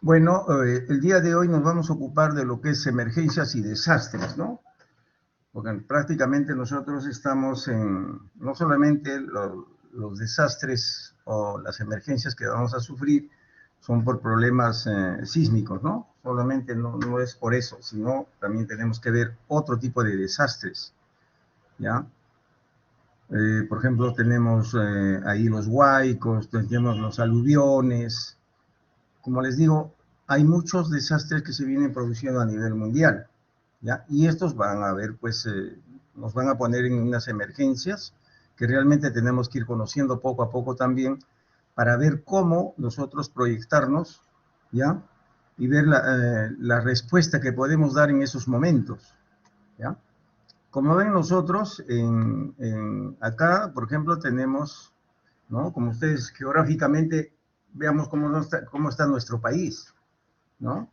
Bueno, el día de hoy nos vamos a ocupar de lo que es emergencias y desastres, ¿no? Porque prácticamente nosotros estamos en, no solamente los desastres o las emergencias que vamos a sufrir son por problemas sísmicos, ¿no? Solamente no es por eso, sino también tenemos que ver otro tipo de desastres, ¿ya? Por ejemplo, tenemos ahí los huaicos, tenemos los aluviones. Como les digo, hay muchos desastres que se vienen produciendo a nivel mundial, ¿ya? Y estos van a ver, pues, nos van a poner en unas emergencias que realmente tenemos que ir conociendo poco a poco también para ver cómo nosotros proyectarnos, ¿ya? Y ver la respuesta que podemos dar en esos momentos, ¿ya? Como ven nosotros, acá, por ejemplo, tenemos, ¿no? Como ustedes geográficamente, veamos cómo está nuestro país, ¿no?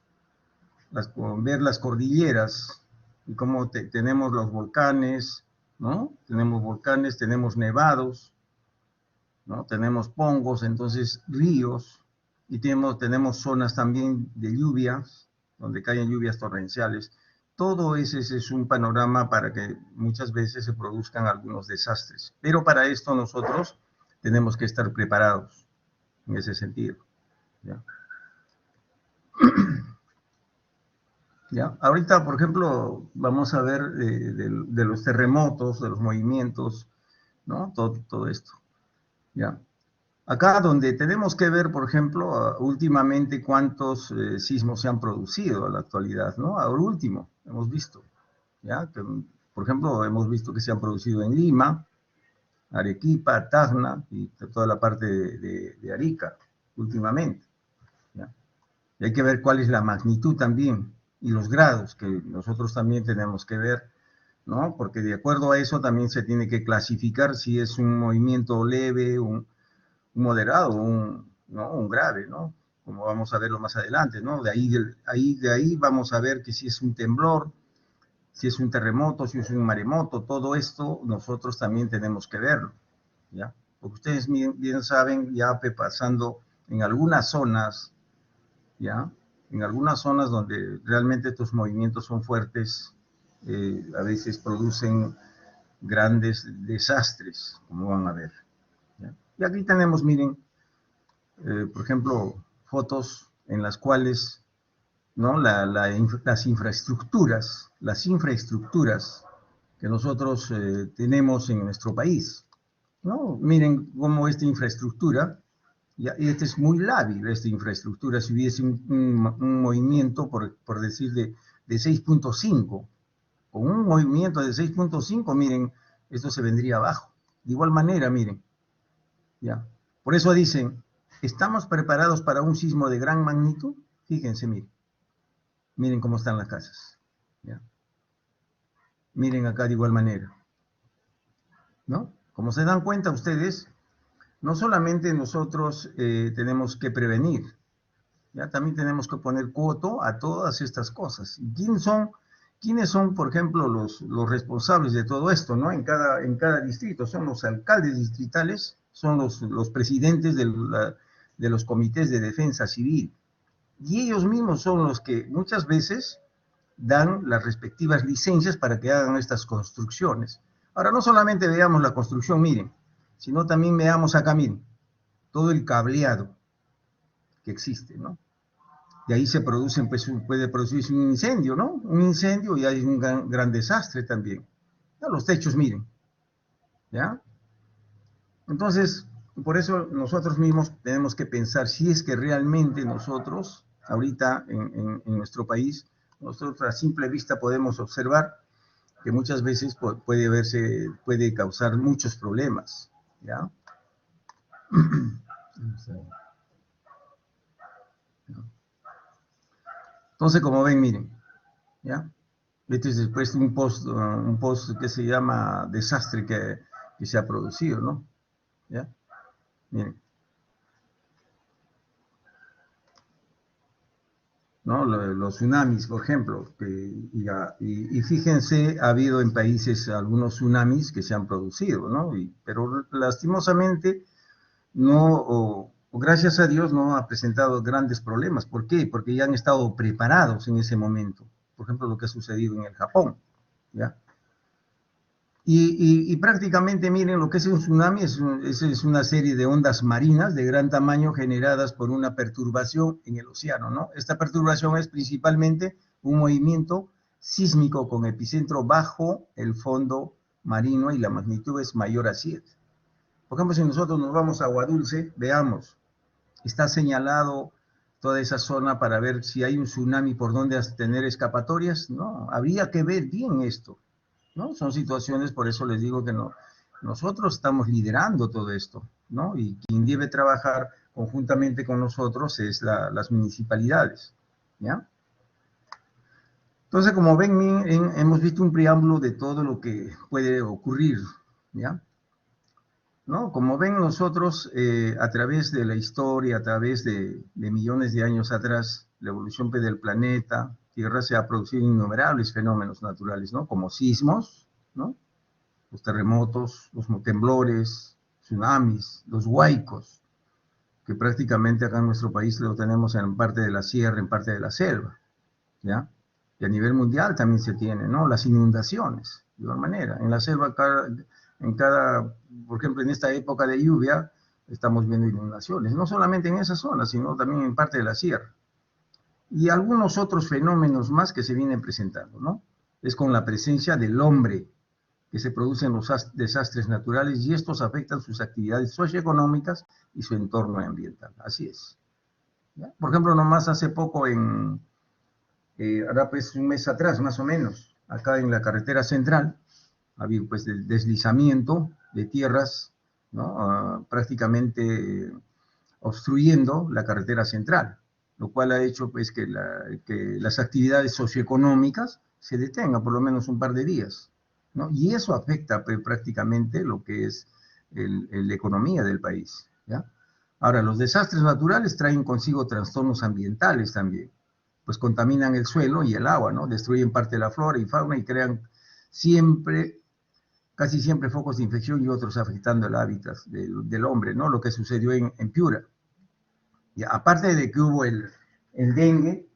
Ver las cordilleras y cómo tenemos los volcanes, ¿no? Tenemos volcanes, tenemos nevados, ¿no? Tenemos pongos, entonces ríos, y tenemos zonas también de lluvias, donde caen lluvias torrenciales. Todo ese es un panorama para que muchas veces se produzcan algunos desastres. Pero para esto nosotros tenemos que estar preparados en ese sentido, ¿ya? ¿Ya? Ahorita, por ejemplo, vamos a ver de los terremotos, de los movimientos, ¿no? Todo esto, ¿ya? Acá donde tenemos que ver, por ejemplo, últimamente cuántos sismos se han producido a la actualidad, ¿no? Ahora último, hemos visto, ¿ya? Que, por ejemplo, hemos visto que se han producido en Lima, Arequipa, Tacna y toda la parte de Arica, últimamente, ¿ya? Y hay que ver cuál es la magnitud también y los grados que nosotros también tenemos que ver, ¿no? Porque de acuerdo a eso también se tiene que clasificar si es un movimiento leve, un moderado, ¿no? Un grave, ¿no? Como vamos a verlo más adelante, ¿no? De ahí vamos a ver que si es un temblor, si es un terremoto, si es un maremoto, todo esto nosotros también tenemos que verlo, ¿ya? Porque ustedes bien saben, ya pasando en algunas zonas, ¿ya? En algunas zonas donde realmente estos movimientos son fuertes, a veces producen grandes desastres, como van a ver, ¿ya? Y aquí tenemos, miren, por ejemplo, fotos en las cuales, ¿no? Las infraestructuras que nosotros tenemos en nuestro país, ¿no? Miren cómo esta infraestructura, y esta es muy lábil, esta infraestructura, si hubiese un movimiento, por decir, de 6.5, con un movimiento de 6.5, miren, esto se vendría abajo. De igual manera, miren, ya. Por eso dicen, ¿estamos preparados para un sismo de gran magnitud? Fíjense, miren cómo están las casas, ¿ya? Miren acá de igual manera, ¿no? Como se dan cuenta ustedes, no solamente nosotros tenemos que prevenir, ya también tenemos que poner coto a todas estas cosas. ¿Quiénes son, por ejemplo, los responsables de todo esto, ¿no? En cada distrito, son los alcaldes distritales, son los presidentes de los comités de defensa civil, y ellos mismos son los que muchas veces dan las respectivas licencias para que hagan estas construcciones. Ahora, no solamente veamos la construcción, miren, sino también veamos acá, miren, todo el cableado que existe, ¿no? De ahí se producen, pues, puede producirse un incendio, ¿no? Un incendio y hay un gran desastre también. Ya, los techos, miren, ¿ya? Entonces, por eso nosotros mismos tenemos que pensar si es que realmente nosotros, ahorita en nuestro país, nosotros a simple vista podemos observar que muchas veces puede causar muchos problemas, ¿ya? Entonces, como ven, miren, ¿ya? Este es después un post que se llama desastre que se ha producido, ¿no? ¿Ya? Miren, ¿no? Los tsunamis, por ejemplo, y fíjense, ha habido en países algunos tsunamis que se han producido, ¿no? Pero lastimosamente no, gracias a Dios no ha presentado grandes problemas. ¿Por qué? Porque ya han estado preparados en ese momento. Por ejemplo, lo que ha sucedido en el Japón, ¿ya? Y prácticamente, miren, lo que es un tsunami es una serie de ondas marinas de gran tamaño generadas por una perturbación en el océano, ¿no? Esta perturbación es principalmente un movimiento sísmico con epicentro bajo el fondo marino y la magnitud es mayor a 7. Por ejemplo, si nosotros nos vamos a Agua Dulce, veamos, está señalado toda esa zona para ver si hay un tsunami por donde tener escapatorias. No, habría que ver bien esto, ¿no? Son situaciones, por eso les digo que no, nosotros estamos liderando todo esto, ¿no? Y quien debe trabajar conjuntamente con nosotros es las municipalidades, ¿ya? Entonces, como ven, hemos visto un preámbulo de todo lo que puede ocurrir, ¿ya? ¿No? Como ven nosotros, a través de la historia, a través de millones de años atrás, la evolución del planeta, Tierra se ha producido innumerables fenómenos naturales, ¿no? Como sismos, ¿no? Los terremotos, los temblores, tsunamis, los huaicos, que prácticamente acá en nuestro país lo tenemos en parte de la sierra, en parte de la selva, ¿ya? Y a nivel mundial también se tiene, ¿no? Las inundaciones, de igual manera. En la selva, por ejemplo, en esta época de lluvia, estamos viendo inundaciones, no solamente en esa zona, sino también en parte de la sierra. Y algunos otros fenómenos más que se vienen presentando, ¿no? Es con la presencia del hombre que se producen los desastres naturales y estos afectan sus actividades socioeconómicas y su entorno ambiental. Así es, ¿ya? Por ejemplo, nomás hace poco, ahora pues un mes atrás más o menos, acá en la carretera central, había pues el deslizamiento de tierras, ¿no? Prácticamente obstruyendo la carretera central, lo cual ha hecho pues que las actividades socioeconómicas se detengan por lo menos un par de días, ¿no? Y eso afecta pues, prácticamente lo que es la economía del país, ¿ya? Ahora, los desastres naturales traen consigo trastornos ambientales también, pues contaminan el suelo y el agua, ¿no? Destruyen parte de la flora y fauna y crean casi siempre focos de infección y otros afectando el hábitat del hombre, ¿no? Lo que sucedió en Piura. Y aparte de que hubo el dengue,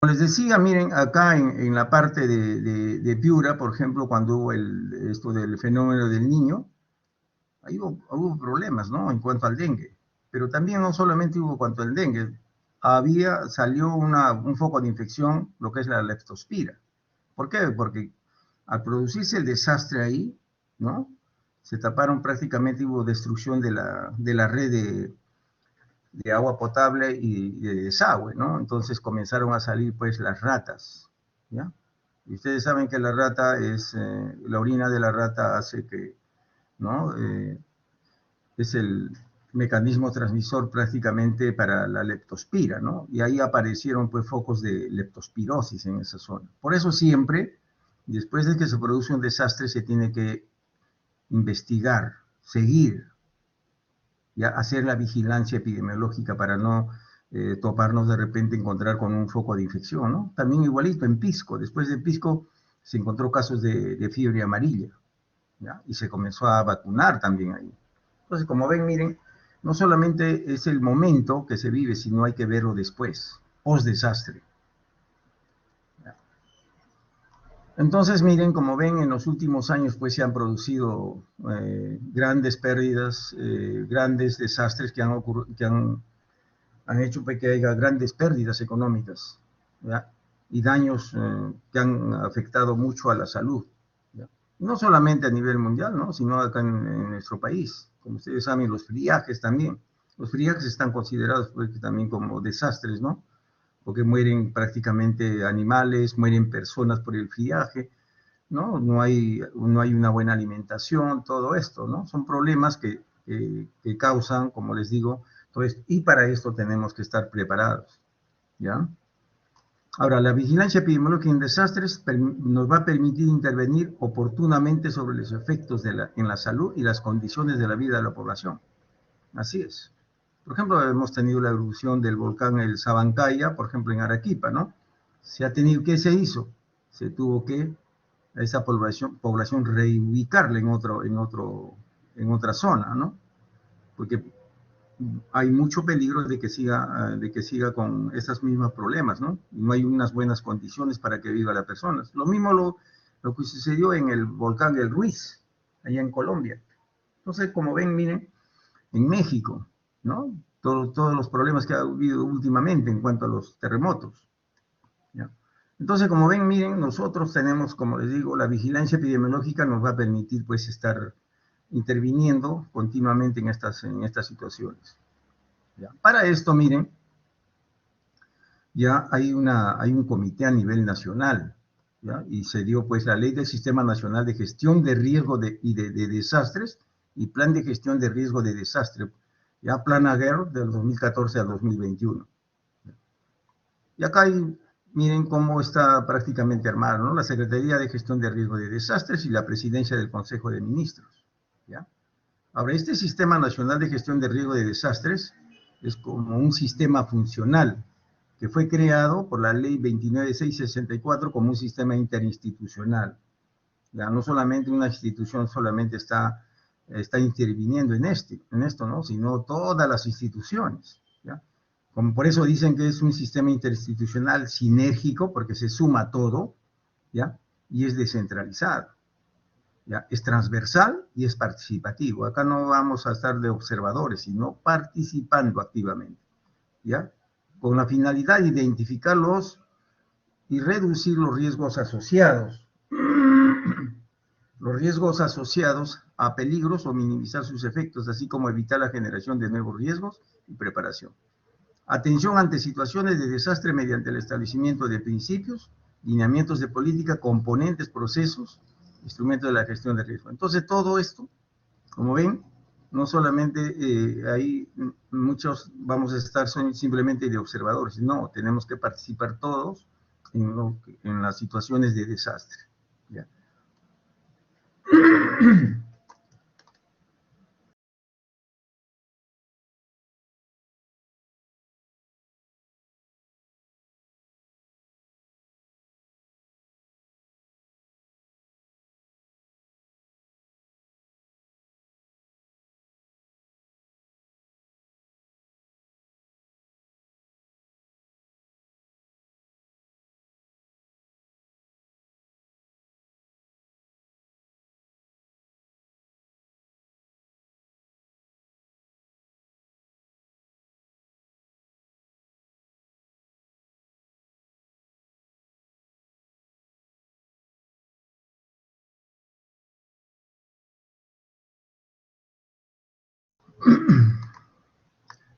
como les decía, miren, acá en la parte de Piura, por ejemplo, cuando hubo esto del fenómeno del niño, ahí hubo problemas, ¿no? En cuanto al dengue. Pero también no solamente hubo cuanto al dengue, salió un foco de infección, lo que es la leptospira. ¿Por qué? Porque al producirse el desastre ahí, ¿no? Se taparon prácticamente, hubo destrucción de la red de agua potable y de desagüe, ¿no? Entonces comenzaron a salir pues las ratas, ¿ya? Y ustedes saben que la orina de la rata hace que, ¿no? Es el mecanismo transmisor prácticamente para la leptospira, ¿no? Y ahí aparecieron pues focos de leptospirosis en esa zona. Por eso siempre, después de que se produce un desastre, se tiene que investigar, seguir, ya hacer la vigilancia epidemiológica para no toparnos de repente, encontrar con un foco de infección, ¿no? También igualito en Pisco, después de Pisco se encontró casos de fiebre amarilla, ¿ya? Y se comenzó a vacunar también ahí. Entonces, como ven, miren, no solamente es el momento que se vive, sino hay que verlo después, post desastre. Entonces, miren, como ven, en los últimos años pues se han producido grandes pérdidas, grandes desastres que han hecho pues, que haya grandes pérdidas económicas, ¿ya? Y daños que han afectado mucho a la salud, ¿ya? No solamente a nivel mundial, ¿no? Sino acá en nuestro país. Como ustedes saben, los viajes también. Los friajes están considerados pues, también como desastres, ¿no? Porque mueren prácticamente animales, mueren personas por el friaje, ¿no? No hay una buena alimentación, todo esto, ¿no? Son problemas que causan, como les digo, todo esto, y para esto tenemos que estar preparados, ¿ya? Ahora, la vigilancia epidemiológica en desastres nos va a permitir intervenir oportunamente sobre los efectos en la salud y las condiciones de la vida de la población. Así es. Por ejemplo, hemos tenido la erupción del volcán el Sabancaya, por ejemplo, en Arequipa, ¿no? ¿Qué se hizo? Se tuvo que a esa población reubicarla en otra zona, ¿no? Porque hay mucho peligro de que siga con esos mismos problemas, ¿no? Y no hay unas buenas condiciones para que viva la persona. Lo mismo lo que sucedió en el volcán del Ruiz, allá en Colombia. Entonces, como ven, miren, en México, ¿no? Todos los problemas que ha habido últimamente en cuanto a los terremotos, ¿ya? Entonces, como ven, miren, nosotros tenemos, como les digo, la vigilancia epidemiológica nos va a permitir, pues, estar interviniendo continuamente en estas situaciones, ¿ya? Para esto, miren, ya hay un comité a nivel nacional, ¿ya? Y se dio, pues, la Ley del Sistema Nacional de Gestión de Riesgo de Desastres y Plan de Gestión de Riesgo de Desastre, ya Plan Aguerro del 2014 al 2021. Y acá miren cómo está prácticamente armado, ¿no? La Secretaría de Gestión de Riesgo de Desastres y la Presidencia del Consejo de Ministros, ¿ya? Ahora, este Sistema Nacional de Gestión de Riesgo de Desastres es como un sistema funcional que fue creado por la Ley 29664 como un sistema interinstitucional. Ya no solamente una institución solamente está interviniendo en esto, ¿no? Sino todas las instituciones, ¿ya? Como por eso dicen que es un sistema interinstitucional sinérgico, porque se suma todo, ¿ya? Y es descentralizado, ¿ya? Es transversal y es participativo. Acá no vamos a estar de observadores, sino participando activamente, ¿ya? Con la finalidad de identificarlos y reducir los riesgos asociados. Los riesgos asociados a peligros o minimizar sus efectos, así como evitar la generación de nuevos riesgos y preparación. Atención ante situaciones de desastre mediante el establecimiento de principios, lineamientos de política, componentes, procesos, instrumentos de la gestión de riesgo. Entonces, todo esto, como ven, no solamente ahí muchos vamos a estar simplemente de observadores, no, tenemos que participar todos en las situaciones de desastre, ¿ya?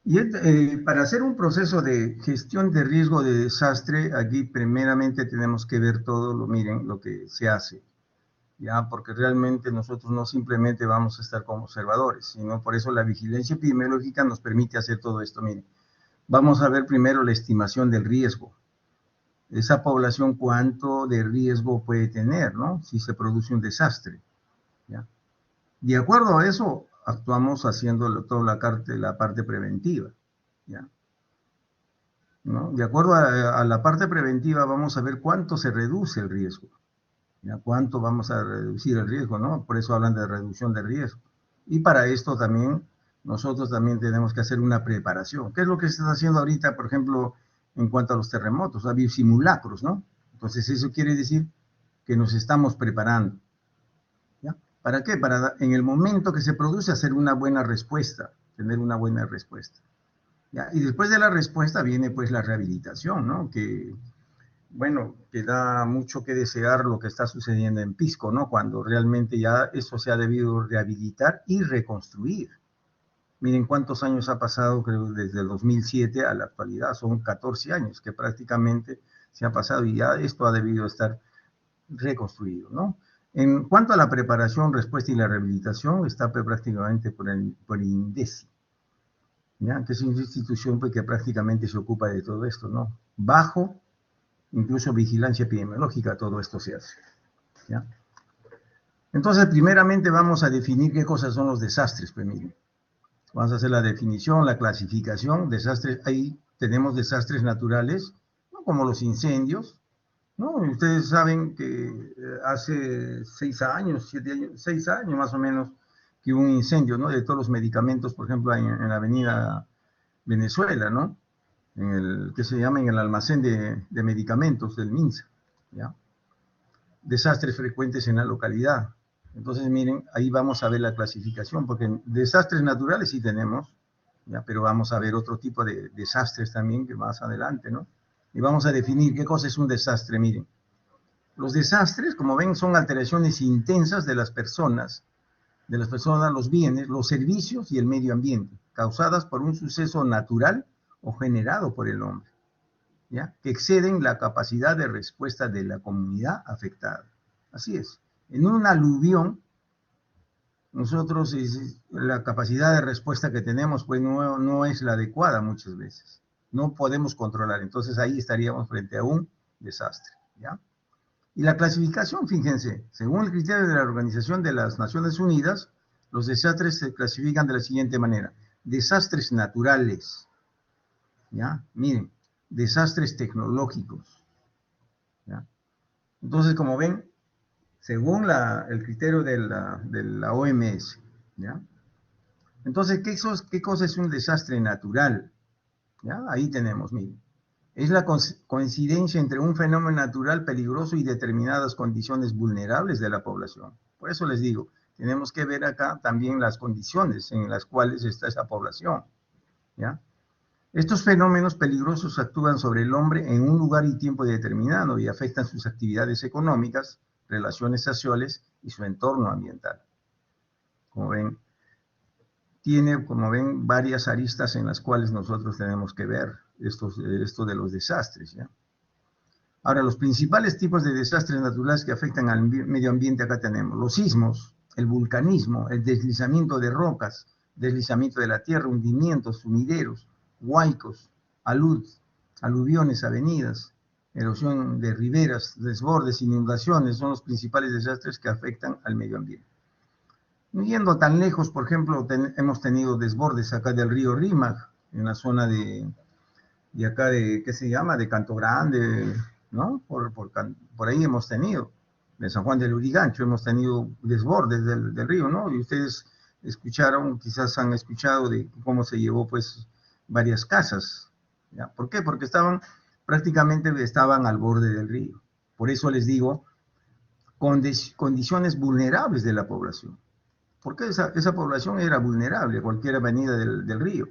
Y para hacer un proceso de gestión de riesgo de desastre, aquí primeramente tenemos que ver todo miren, lo que se hace, ya, porque realmente nosotros no simplemente vamos a estar como observadores, sino por eso la vigilancia epidemiológica nos permite hacer todo esto, miren. Vamos a ver primero la estimación del riesgo. Esa población, cuánto de riesgo puede tener, ¿no? Si se produce un desastre, ¿ya? De acuerdo a eso, actuamos haciendo toda la parte preventiva, ¿ya? ¿No? De acuerdo a la parte preventiva, vamos a ver cuánto se reduce el riesgo, ¿ya? Cuánto vamos a reducir el riesgo, ¿no? Por eso hablan de reducción de riesgo. Y para esto también, nosotros también tenemos que hacer una preparación. ¿Qué es lo que se está haciendo ahorita, por ejemplo, en cuanto a los terremotos? Hay simulacros, ¿no? Entonces, eso quiere decir que nos estamos preparando, ¿ya? ¿Para qué? Para en el momento que se produce hacer una buena respuesta, tener una buena respuesta, ¿ya? Y después de la respuesta viene pues la rehabilitación, ¿no? Que, bueno, que da mucho que desear lo que está sucediendo en Pisco, ¿no? Cuando realmente ya eso se ha debido rehabilitar y reconstruir, Miren cuántos años ha pasado, creo, desde el 2007 a la actualidad. Son 14 años que prácticamente se ha pasado y ya esto ha debido estar reconstruido, ¿no? En cuanto a la preparación, respuesta y la rehabilitación, está prácticamente por el INDECI, ¿ya? Que es una institución pues, que prácticamente se ocupa de todo esto, ¿no? Bajo, incluso vigilancia epidemiológica, todo esto se hace, ¿ya? Entonces, primeramente vamos a definir qué cosas son los desastres, pues miren. Vamos a hacer la definición, la clasificación, desastres, ahí tenemos desastres naturales, ¿no? Como los incendios, ¿no? Y ustedes saben que hace 6 años, 7 años, 6 años más o menos, que hubo un incendio, ¿no? De todos los medicamentos, por ejemplo, en la avenida Venezuela, ¿no? En el, ¿qué se llama? En el almacén de medicamentos del MINSA, ¿ya? Desastres frecuentes en la localidad. Entonces, miren, ahí vamos a ver la clasificación, porque desastres naturales sí tenemos, ¿ya? Pero vamos a ver otro tipo de desastres también que más adelante, ¿no? Y vamos a definir qué cosa es un desastre, miren. Los desastres, como ven, son alteraciones intensas de las personas, los bienes, los servicios y el medio ambiente, causadas por un suceso natural o generado por el hombre, ¿ya? Que exceden la capacidad de respuesta de la comunidad afectada. Así es. En un aluvión, nosotros la capacidad de respuesta que tenemos pues no es la adecuada muchas veces. No podemos controlar. Entonces ahí estaríamos frente a un desastre, ¿ya? Y la clasificación, fíjense, según el criterio de la Organización de las Naciones Unidas, los desastres se clasifican de la siguiente manera. Desastres naturales, ¿ya? Miren, desastres tecnológicos, ¿ya? Entonces, como ven, según el criterio de la OMS, ¿ya? Entonces, ¿qué cosa es un desastre natural? ¿Ya? Ahí tenemos, miren. Es la coincidencia entre un fenómeno natural peligroso y determinadas condiciones vulnerables de la población. Por eso les digo, tenemos que ver acá también las condiciones en las cuales está esa población, ¿ya? Estos fenómenos peligrosos actúan sobre el hombre en un lugar y tiempo determinado y afectan sus actividades económicas, relaciones sociales y su entorno ambiental. Como ven, tiene, como ven, varias aristas en las cuales nosotros tenemos que ver esto de los desastres, ¿ya? Ahora, los principales tipos de desastres naturales que afectan al medio ambiente acá tenemos los sismos, el vulcanismo, el deslizamiento de rocas, deslizamiento de la tierra, hundimientos, sumideros, huaicos, aluviones, avenidas, erosión de riberas, desbordes, inundaciones, son los principales desastres que afectan al medio ambiente. Yendo tan lejos, por ejemplo, hemos tenido desbordes acá del río Rímac, en la zona de acá de, ¿qué se llama? De Canto Grande, ¿no? Por ahí hemos tenido, de San Juan del Lurigancho, hemos tenido desbordes del río, ¿no? Y ustedes escucharon, quizás han escuchado de cómo se llevó, pues, varias casas, ¿ya? ¿Por qué? Porque prácticamente estaban al borde del río. Por eso les digo, condiciones vulnerables de la población. Porque esa población era vulnerable a cualquier avenida del río,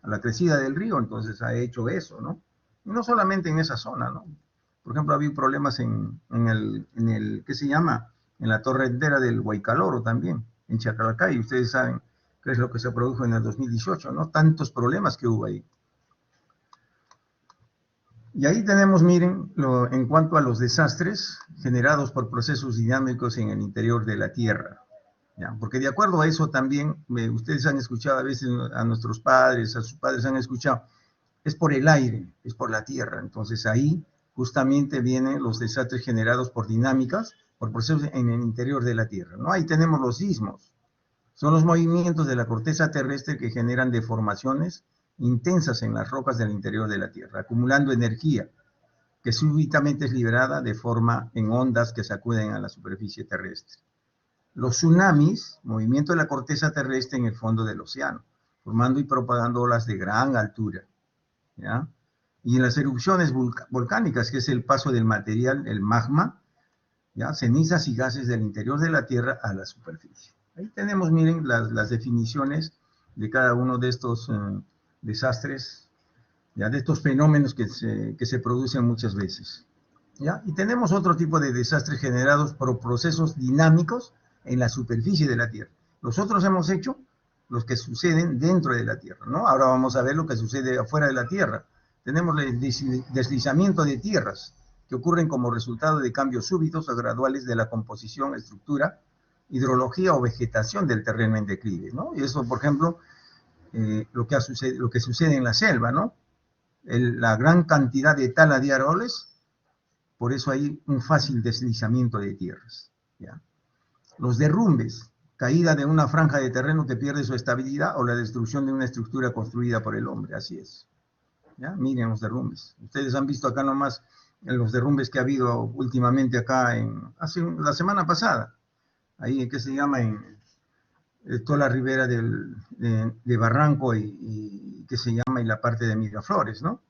a la crecida del río, entonces ha hecho eso, ¿no? Y no solamente en esa zona, ¿no? Por ejemplo, había problemas en el, ¿qué se llama? En la torre entera del Huaycaloro también, en Chacalacay, y ustedes saben qué es lo que se produjo en el 2018, ¿no? Tantos problemas que hubo ahí. Y ahí tenemos, miren, en cuanto a los desastres generados por procesos dinámicos en el interior de la Tierra. ¿Ya? Porque de acuerdo a eso también, ustedes han escuchado a veces a nuestros padres, a sus padres han escuchado, es por el aire, es por la tierra. Entonces ahí justamente vienen los desastres generados por dinámicas, por procesos en el interior de la tierra, ¿no? Ahí tenemos los sismos, son los movimientos de la corteza terrestre que generan deformaciones intensas en las rocas del interior de la tierra, acumulando energía que súbitamente es liberada de forma en ondas que sacuden a la superficie terrestre. Los tsunamis, movimiento de la corteza terrestre en el fondo del océano, formando y propagando olas de gran altura, ¿ya? Y en las erupciones volcánicas, que es el paso del material, el magma, ¿ya? Cenizas y gases del interior de la Tierra a la superficie. Ahí tenemos, miren, las definiciones de cada uno de estos desastres, ¿ya? De estos fenómenos que se producen muchas veces, ¿ya? Y tenemos otro tipo de desastres generados por procesos dinámicos en la superficie de la Tierra. Nosotros hemos hecho los que suceden dentro de la Tierra, ¿no? Ahora vamos a ver lo que sucede afuera de la Tierra. Tenemos el deslizamiento de tierras que ocurren como resultado de cambios súbitos o graduales de la composición, estructura, hidrología o vegetación del terreno en declive, ¿no? Y eso, por ejemplo, lo que sucede en la selva, ¿no? La gran cantidad de tala de árboles, por eso hay un fácil deslizamiento de tierras, ¿ya? Los derrumbes, caída de una franja de terreno que pierde su estabilidad o la destrucción de una estructura construida por el hombre, así es. ¿Ya? Miren los derrumbes. Ustedes han visto acá nomás los derrumbes que ha habido últimamente acá, la semana pasada, ahí que se llama en toda la ribera de Barranco y que se llama y la parte de Miraflores, ¿no?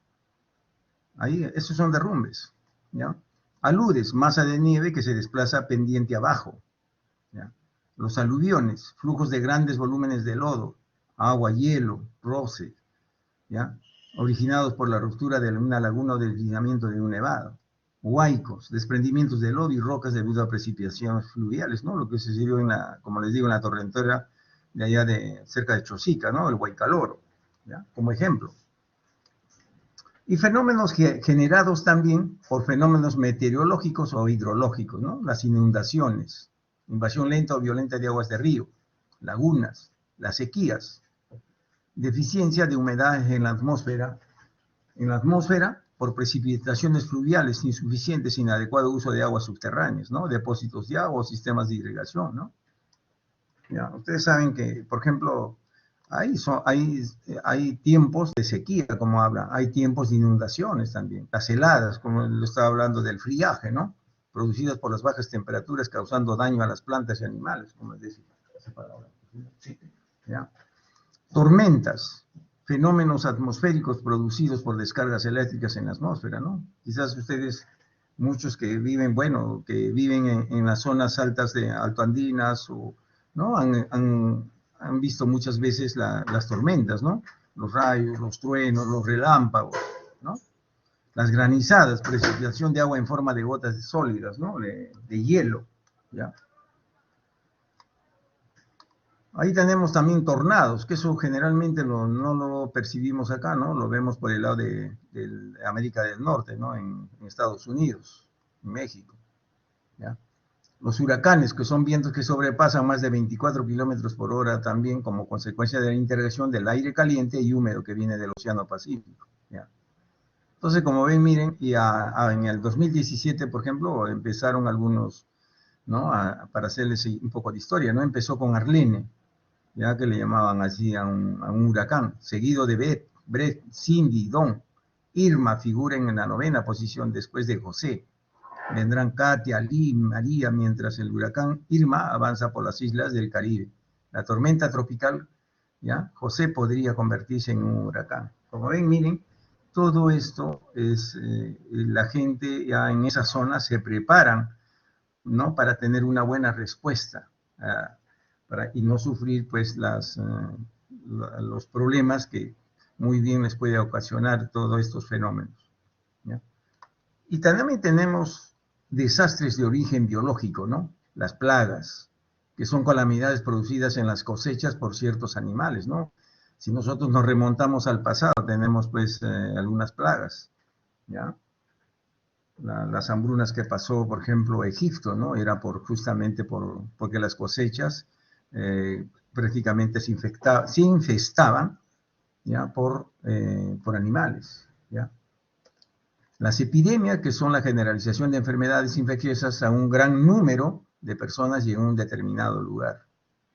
Ahí, esos son derrumbes, ¿ya? Aludes, masa de nieve que se desplaza pendiente abajo, ¿ya? Los aluviones, flujos de grandes volúmenes de lodo, agua, hielo, roce, ¿ya? Originados por la ruptura de una laguna o deslizamiento de un nevado. Huaicos, desprendimientos de lodo y rocas debido a precipitaciones fluviales, ¿no? Lo que sucedió como les digo, en la torrentera de allá cerca de Chosica, ¿no? El Huaycaloro, ¿ya? Como ejemplo. Y fenómenos generados también por fenómenos meteorológicos o hidrológicos, ¿no? Las inundaciones, invasión lenta o violenta de aguas de río, lagunas, las sequías, deficiencia de humedad en la atmósfera por precipitaciones fluviales insuficientes, inadecuado uso de aguas subterráneas, ¿no? Depósitos de agua o sistemas de irrigación, ¿no? Ya, ustedes saben que, por ejemplo, hay tiempos de sequía, como habla, hay tiempos de inundaciones también, las heladas, como lo estaba hablando del friaje, ¿no? Producidas por las bajas temperaturas causando daño a las plantas y animales, como les decía. ¿Ya? Tormentas, fenómenos atmosféricos producidos por descargas eléctricas en la atmósfera, ¿no? Quizás ustedes, muchos que viven, bueno, que viven en las zonas altas de altoandinas, ¿no? Han visto muchas veces las tormentas, ¿no? Los rayos, los truenos, los relámpagos, ¿no? Las granizadas, precipitación de agua en forma de gotas sólidas, ¿no? De hielo, ¿ya? Ahí tenemos también tornados, que eso generalmente no lo percibimos acá, ¿no? Lo vemos por el lado de América del Norte, ¿no? En Estados Unidos, en México, ¿ya? Los huracanes, que son vientos que sobrepasan más de 24 kilómetros por hora también como consecuencia de la interacción del aire caliente y húmedo que viene del Océano Pacífico, ¿ya? Entonces, como ven, miren, en el 2017, por ejemplo, empezaron algunos, ¿no? Para hacerles un poco de historia, ¿no? Empezó con Arlene, ya que le llamaban así a un huracán, seguido de Beth, Brett, Cindy, Don. Irma figuren en la 9ª posición después de José. Vendrán Katia, Lee, María, mientras el huracán Irma avanza por las islas del Caribe. La tormenta tropical, ¿ya? José podría convertirse en un huracán. Como ven, miren, todo esto es, la gente ya en esa zona se preparan, ¿no? Para tener una buena respuesta, y no sufrir pues los problemas que muy bien les puede ocasionar todos estos fenómenos, ¿ya? Y también tenemos desastres de origen biológico, ¿no? Las plagas, que son calamidades producidas en las cosechas por ciertos animales, ¿no? Si nosotros nos remontamos al pasado, tenemos pues algunas plagas, ¿ya? Las hambrunas que pasó, por ejemplo, Egipto, ¿no? Era justamente porque las cosechas prácticamente se infestaban, ¿ya? Por animales, ¿ya? Las epidemias, que son la generalización de enfermedades infecciosas a un gran número de personas y en un determinado lugar,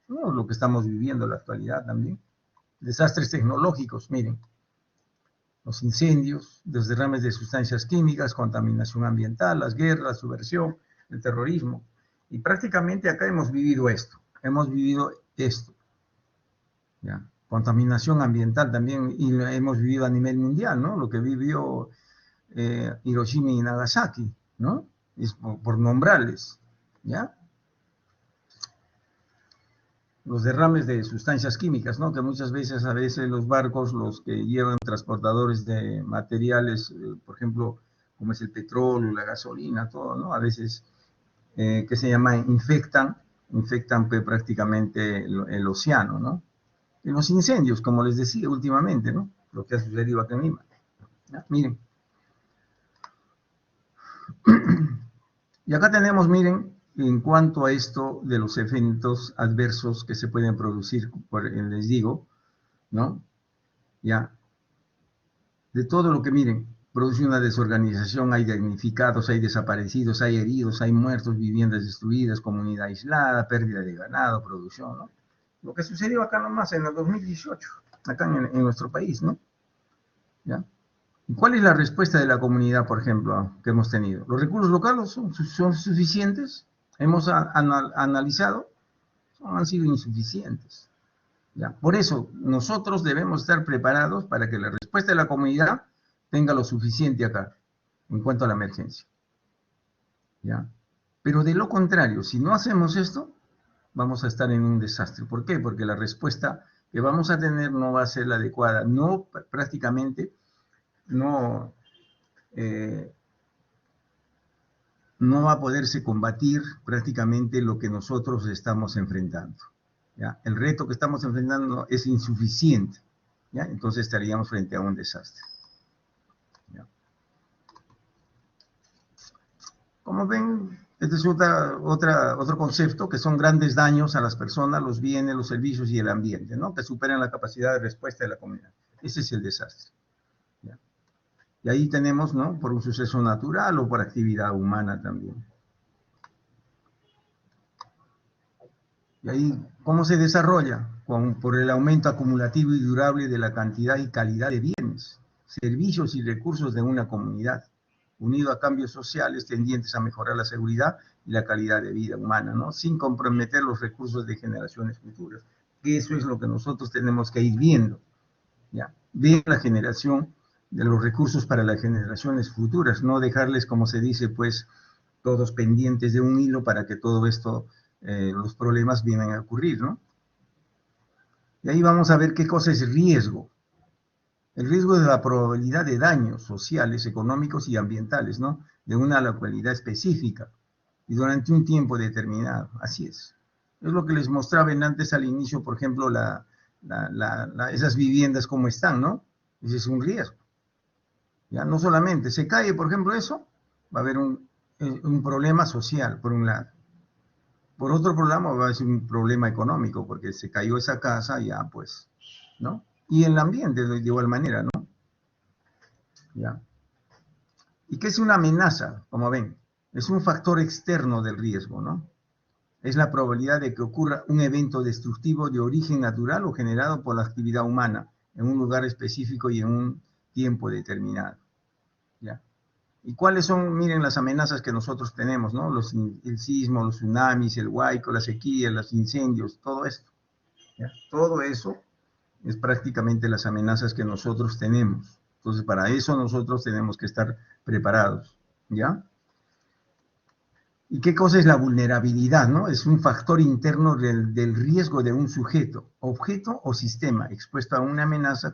¿no? Lo que estamos viviendo en la actualidad también. Desastres tecnológicos, miren, los incendios, los derrames de sustancias químicas, contaminación ambiental, las guerras, la subversión, el terrorismo. Y prácticamente acá hemos vivido esto, ¿ya? Contaminación ambiental también, y lo hemos vivido a nivel mundial, ¿no? Lo que vivió Hiroshima y Nagasaki, ¿no? Es por nombrarles, ¿ya? Los derrames de sustancias químicas, ¿no? Que muchas veces, a veces los barcos, los que llevan transportadores de materiales, por ejemplo, como es el petróleo, la gasolina, todo, ¿no? A veces, que se llama, infectan pues, prácticamente el océano, ¿no? En los incendios, como les decía últimamente, ¿no? Lo que ha sucedido acá en Lima. ¿Ya? Miren. Y acá tenemos, miren, en cuanto a esto de los eventos adversos que se pueden producir, les digo, ¿no? Ya, de todo lo que, miren, produce una desorganización, hay damnificados, hay desaparecidos, hay heridos, hay muertos, viviendas destruidas, comunidad aislada, pérdida de ganado, producción, ¿no? Lo que sucedió acá nomás en el 2018, acá en nuestro país, ¿no? ¿Ya? ¿Y cuál es la respuesta de la comunidad, por ejemplo, que hemos tenido? ¿Los recursos locales son suficientes? Hemos analizado, han sido insuficientes. ¿Ya? Por eso, nosotros debemos estar preparados para que la respuesta de la comunidad tenga lo suficiente acá, en cuanto a la emergencia. ¿Ya? Pero de lo contrario, si no hacemos esto, vamos a estar en un desastre. ¿Por qué? Porque la respuesta que vamos a tener no va a ser la adecuada. No, prácticamente, no, no va a poderse combatir prácticamente lo que nosotros estamos enfrentando. ¿Ya? El reto que estamos enfrentando es insuficiente. ¿Ya? Entonces estaríamos frente a un desastre. ¿Ya? Como ven, este es otro concepto, que son grandes daños a las personas, los bienes, los servicios y el ambiente, ¿no? Que superan la capacidad de respuesta de la comunidad. Ese es el desastre. ¿Ya? Y ahí tenemos, ¿no? Por un suceso natural o por actividad humana también. Y ahí, ¿cómo se desarrolla? Por el aumento acumulativo y durable de la cantidad y calidad de bienes, servicios y recursos de una comunidad, unido a cambios sociales tendientes a mejorar la seguridad y la calidad de vida humana, ¿no? Sin comprometer los recursos de generaciones futuras. Eso es lo que nosotros tenemos que ir viendo, ¿ya? Ver la generación de los recursos para las generaciones futuras, no dejarles, como se dice, pues, todos pendientes de un hilo para que todo esto, los problemas vienen a ocurrir, ¿no? Y ahí vamos a ver qué cosa es riesgo. El riesgo es la probabilidad de daños sociales, económicos y ambientales, ¿no? De una localidad específica y durante un tiempo determinado. Así es. Es lo que les mostraba antes al inicio, por ejemplo, esas viviendas como están, ¿no? Ese es un riesgo. Ya no solamente se cae, por ejemplo, eso, va a haber un problema social, por un lado. Por otro problema va a ser un problema económico, porque se cayó esa casa, ya pues, ¿no? Y el ambiente de igual manera, ¿no? ¿Ya? ¿Y qué es una amenaza? Como ven, es un factor externo del riesgo, ¿no? Es la probabilidad de que ocurra un evento destructivo de origen natural o generado por la actividad humana en un lugar específico y en un tiempo determinado, ¿ya? ¿Y cuáles son, miren, las amenazas que nosotros tenemos, ¿no? El sismo, los tsunamis, el huaico, la sequía, los incendios, todo esto, ¿ya? Todo eso es prácticamente las amenazas que nosotros tenemos. Entonces, para eso nosotros tenemos que estar preparados, ¿ya? ¿Y qué cosa es la vulnerabilidad, no? Es un factor interno del riesgo de un sujeto, objeto o sistema expuesto a una amenaza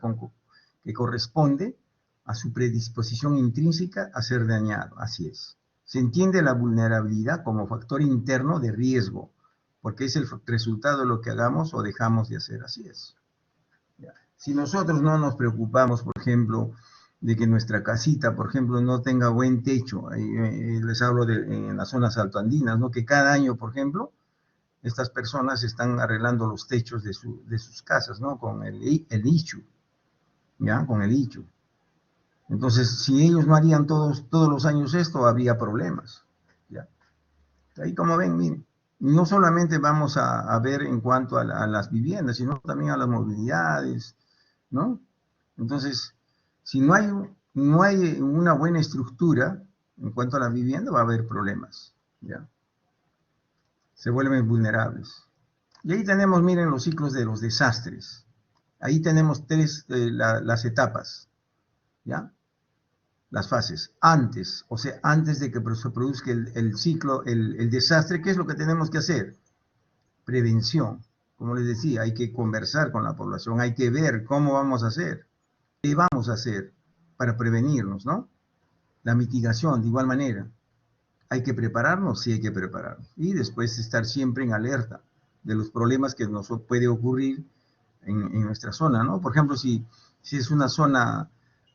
que corresponde a su predisposición intrínseca a ser dañado. Así es. Se entiende la vulnerabilidad como factor interno de riesgo, porque es el resultado de lo que hagamos o dejamos de hacer. Así es. Si nosotros no nos preocupamos, por ejemplo, de que nuestra casita, por ejemplo, no tenga buen techo, les hablo en las zonas altoandinas, ¿no? Que cada año, por ejemplo, estas personas están arreglando los techos de sus casas, ¿no? Con el ICHU, ¿ya? Con el ICHU. Entonces, si ellos no harían todos los años esto, habría problemas, ¿ya? Ahí como ven, miren, no solamente vamos a ver en cuanto a las viviendas, sino también a las movilidades, ¿no? Entonces, si no hay una buena estructura en cuanto a la vivienda, va a haber problemas, ¿ya? Se vuelven vulnerables. Y ahí tenemos, miren, los ciclos de los desastres. Ahí tenemos las etapas, ¿ya? Las fases. Antes, o sea, antes de que se produzca el ciclo, el desastre, ¿qué es lo que tenemos que hacer? Prevención. Como les decía, hay que conversar con la población, hay que ver cómo vamos a hacer, qué vamos a hacer para prevenirnos, ¿no? La mitigación, de igual manera. ¿Hay que prepararnos? Sí, hay que prepararnos. Y después estar siempre en alerta de los problemas que nos puede ocurrir en nuestra zona, ¿no? Por ejemplo, si es una zona,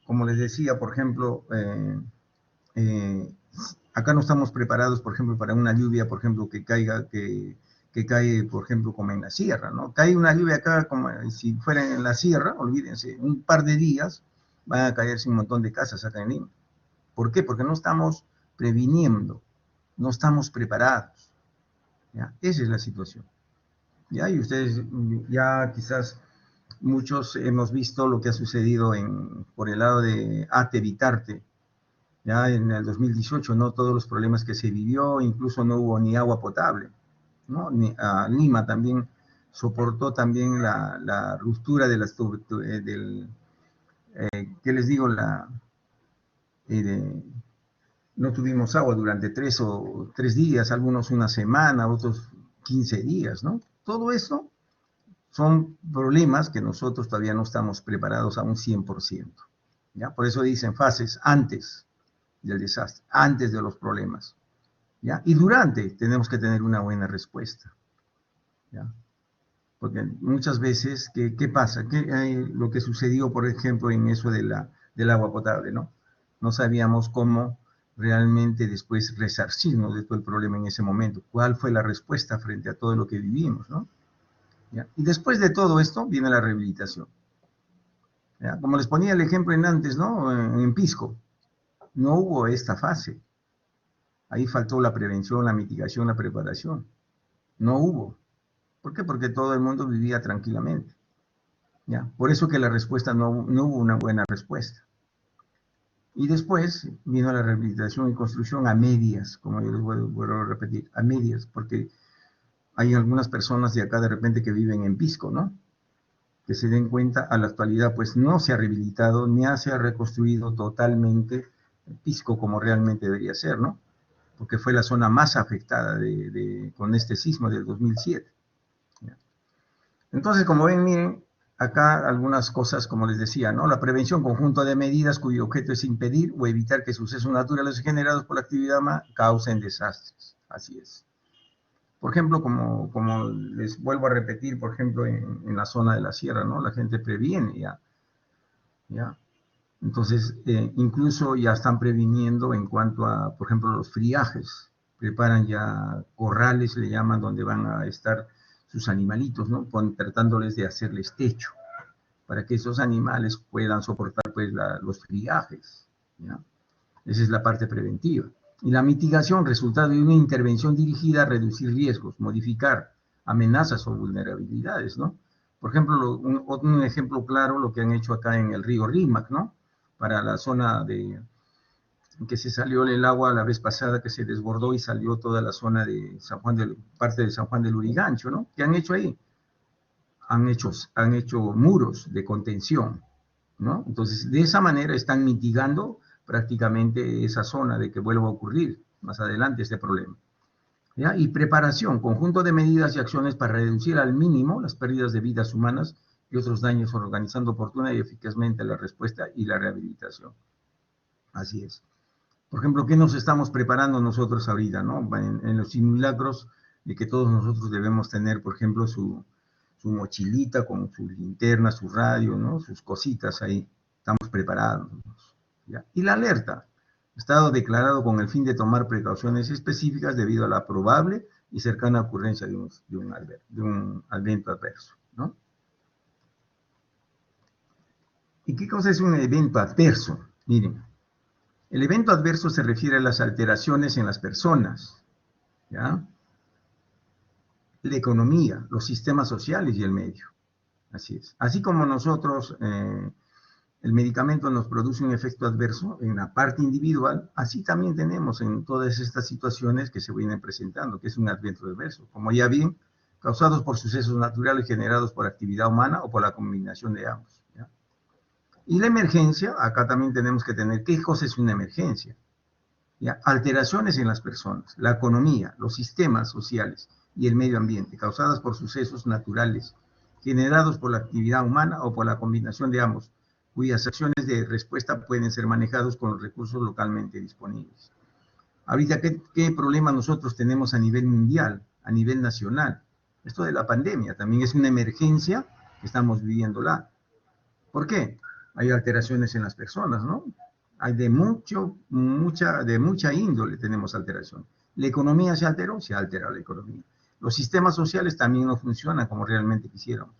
como les decía, por ejemplo, acá no estamos preparados, por ejemplo, para una lluvia, por ejemplo, que cae, por ejemplo, como en la sierra, ¿no? Cae una lluvia acá, como si fuera en la sierra, olvídense, un par de días van a caerse un montón de casas acá en Lima. ¿Por qué? Porque no estamos previniendo, no estamos preparados, ¿ya? Esa es la situación, ¿ya? Y ustedes ya quizás muchos hemos visto lo que ha sucedido por el lado de Ate Vitarte, ya en el 2018, ¿no? Todos los problemas que se vivió, incluso no hubo ni agua potable, ¿no? Lima también soportó también la ruptura de las, ¿qué les digo? No tuvimos agua durante 3 días, algunos una semana, otros 15 días, ¿no? Todo eso son problemas que nosotros todavía no estamos preparados a un 100%, ¿ya? Por eso dicen fases antes del desastre, antes de los problemas, ¿ya? Y durante tenemos que tener una buena respuesta, ¿ya? Porque muchas veces, ¿qué pasa? Lo que sucedió, por ejemplo, en eso del agua potable, ¿no? No sabíamos cómo realmente después resarcirnos de todo el problema en ese momento. ¿Cuál fue la respuesta frente a todo lo que vivimos, ¿no? ¿Ya? Y después de todo esto viene la rehabilitación, ¿ya? Como les ponía el ejemplo antes, ¿no? En Pisco, no hubo esta fase. Ahí faltó la prevención, la mitigación, la preparación. No hubo. ¿Por qué? Porque todo el mundo vivía tranquilamente, ¿ya? Por eso que la respuesta no hubo una buena respuesta. Y después vino la rehabilitación y construcción a medias, como yo les vuelvo a repetir, a medias, porque hay algunas personas de acá de repente que viven en Pisco, ¿no? Que se den cuenta, a la actualidad pues no se ha rehabilitado ni se ha reconstruido totalmente Pisco como realmente debería ser, ¿no? Porque fue la zona más afectada con este sismo del 2007. ¿Ya? Entonces, como ven, miren, acá algunas cosas, como les decía, ¿no? La prevención, conjunto de medidas cuyo objeto es impedir o evitar que sucesos naturales generados por la actividad humana causen desastres. Así es. Por ejemplo, como les vuelvo a repetir, por ejemplo, en la zona de la sierra, ¿no? La gente previene ya. Entonces, incluso ya están previniendo en cuanto a, por ejemplo, los friajes. Preparan ya corrales, le llaman, donde van a estar sus animalitos, ¿no? Tratándoles de hacerles techo, para que esos animales puedan soportar, pues, los friajes, ¿ya? Esa es la parte preventiva. Y la mitigación, resultado de una intervención dirigida a reducir riesgos, modificar amenazas o vulnerabilidades, ¿no? Por ejemplo, un ejemplo claro, lo que han hecho acá en el río Rímac, ¿no? Para la zona que se salió el agua la vez pasada, que se desbordó y salió toda la zona de parte de San Juan del Lurigancho, ¿no? ¿Qué han hecho ahí? Han hecho muros de contención, ¿no? Entonces, de esa manera están mitigando prácticamente esa zona de que vuelva a ocurrir más adelante este problema, ¿ya? Y preparación, conjunto de medidas y acciones para reducir al mínimo las pérdidas de vidas humanas y otros daños, organizando oportuna y eficazmente la respuesta y la rehabilitación. Así es. Por ejemplo, ¿qué nos estamos preparando nosotros ahorita, ¿no? En los simulacros de que todos nosotros debemos tener, por ejemplo, su mochilita con su linterna, su radio, ¿no? Sus cositas ahí. Estamos preparados, ¿ya? Y la alerta. Estado declarado con el fin de tomar precauciones específicas debido a la probable y cercana ocurrencia de un evento adverso, ¿no? ¿Y qué cosa es un evento adverso? Miren, el evento adverso se refiere a las alteraciones en las personas, ¿ya? La economía, los sistemas sociales y el medio. Así es. Así como nosotros, el medicamento nos produce un efecto adverso en la parte individual, así también tenemos en todas estas situaciones que se vienen presentando, que es un evento adverso, como ya bien, causados por sucesos naturales generados por actividad humana o por la combinación de ambos, ¿ya? Y la emergencia, acá también tenemos que tener, ¿qué cosa es una emergencia? ¿Ya? Alteraciones en las personas, la economía, los sistemas sociales y el medio ambiente, causadas por sucesos naturales, generados por la actividad humana o por la combinación de ambos, cuyas acciones de respuesta pueden ser manejados con los recursos localmente disponibles. Ahorita, ¿qué problema nosotros tenemos a nivel mundial, a nivel nacional? Esto de la pandemia también es una emergencia que estamos viviéndola. ¿Por qué? Hay alteraciones en las personas, ¿no? Hay de mucha índole tenemos alteración. La economía se alteró, se altera la economía. Los sistemas sociales también no funcionan como realmente quisiéramos.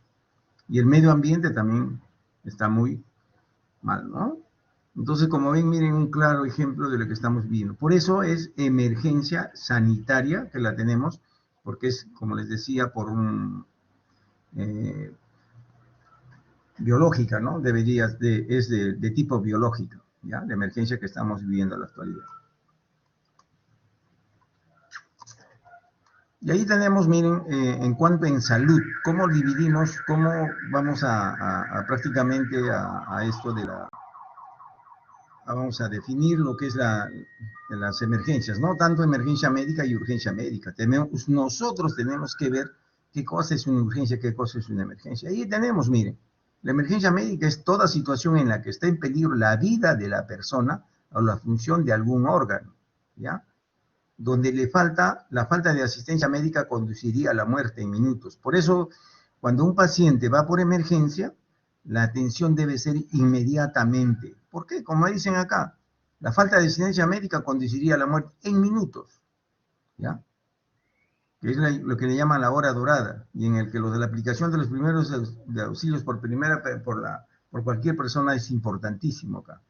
Y el medio ambiente también está muy mal, ¿no? Entonces, como ven, miren un claro ejemplo de lo que estamos viviendo. Por eso es emergencia sanitaria que la tenemos, porque es, como les decía, por un biológica, ¿no? Es de tipo biológica, ¿ya? La emergencia que estamos viviendo en la actualidad. Y ahí tenemos, miren, en cuanto en salud, cómo dividimos, cómo vamos prácticamente a esto de vamos a definir lo que es las emergencias, ¿no? Tanto emergencia médica y urgencia médica. Nosotros tenemos que ver qué cosa es una urgencia, qué cosa es una emergencia. Ahí tenemos, miren, la emergencia médica es toda situación en la que está en peligro la vida de la persona o la función de algún órgano, ¿ya? Donde la falta de asistencia médica conduciría a la muerte en minutos. Por eso, cuando un paciente va por emergencia, la atención debe ser inmediatamente. ¿Por qué? Como dicen acá, la falta de asistencia médica conduciría a la muerte en minutos, ¿ya? Que es lo que le llaman la hora dorada, y en el que lo de la aplicación de los primeros de auxilios por cualquier persona es importantísimo acá,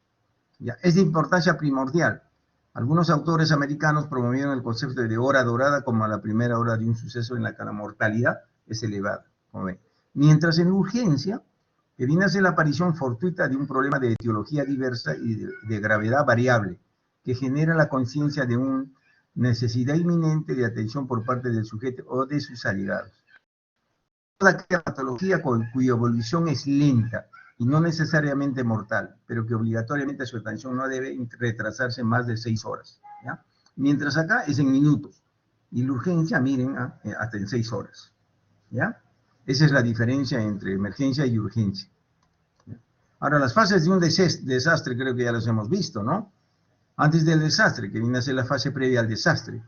¿ya? Es de importancia primordial. Algunos autores americanos promovieron el concepto de hora dorada como la primera hora de un suceso en la que la mortalidad es elevada, como ven. Mientras en urgencia, que viene a ser la aparición fortuita de un problema de etiología diversa y de gravedad variable, que genera la conciencia de una necesidad inminente de atención por parte del sujeto o de sus allegados. Toda aquella patología cuya evolución es lenta y no necesariamente mortal, pero que obligatoriamente su atención no debe retrasarse más de 6 horas, ¿ya? Mientras acá es en minutos, y la urgencia, miren, hasta en 6 horas, ¿ya? Esa es la diferencia entre emergencia y urgencia, ¿ya? Ahora, las fases de un desastre creo que ya las hemos visto, ¿no? Antes del desastre, que viene a ser la fase previa al desastre,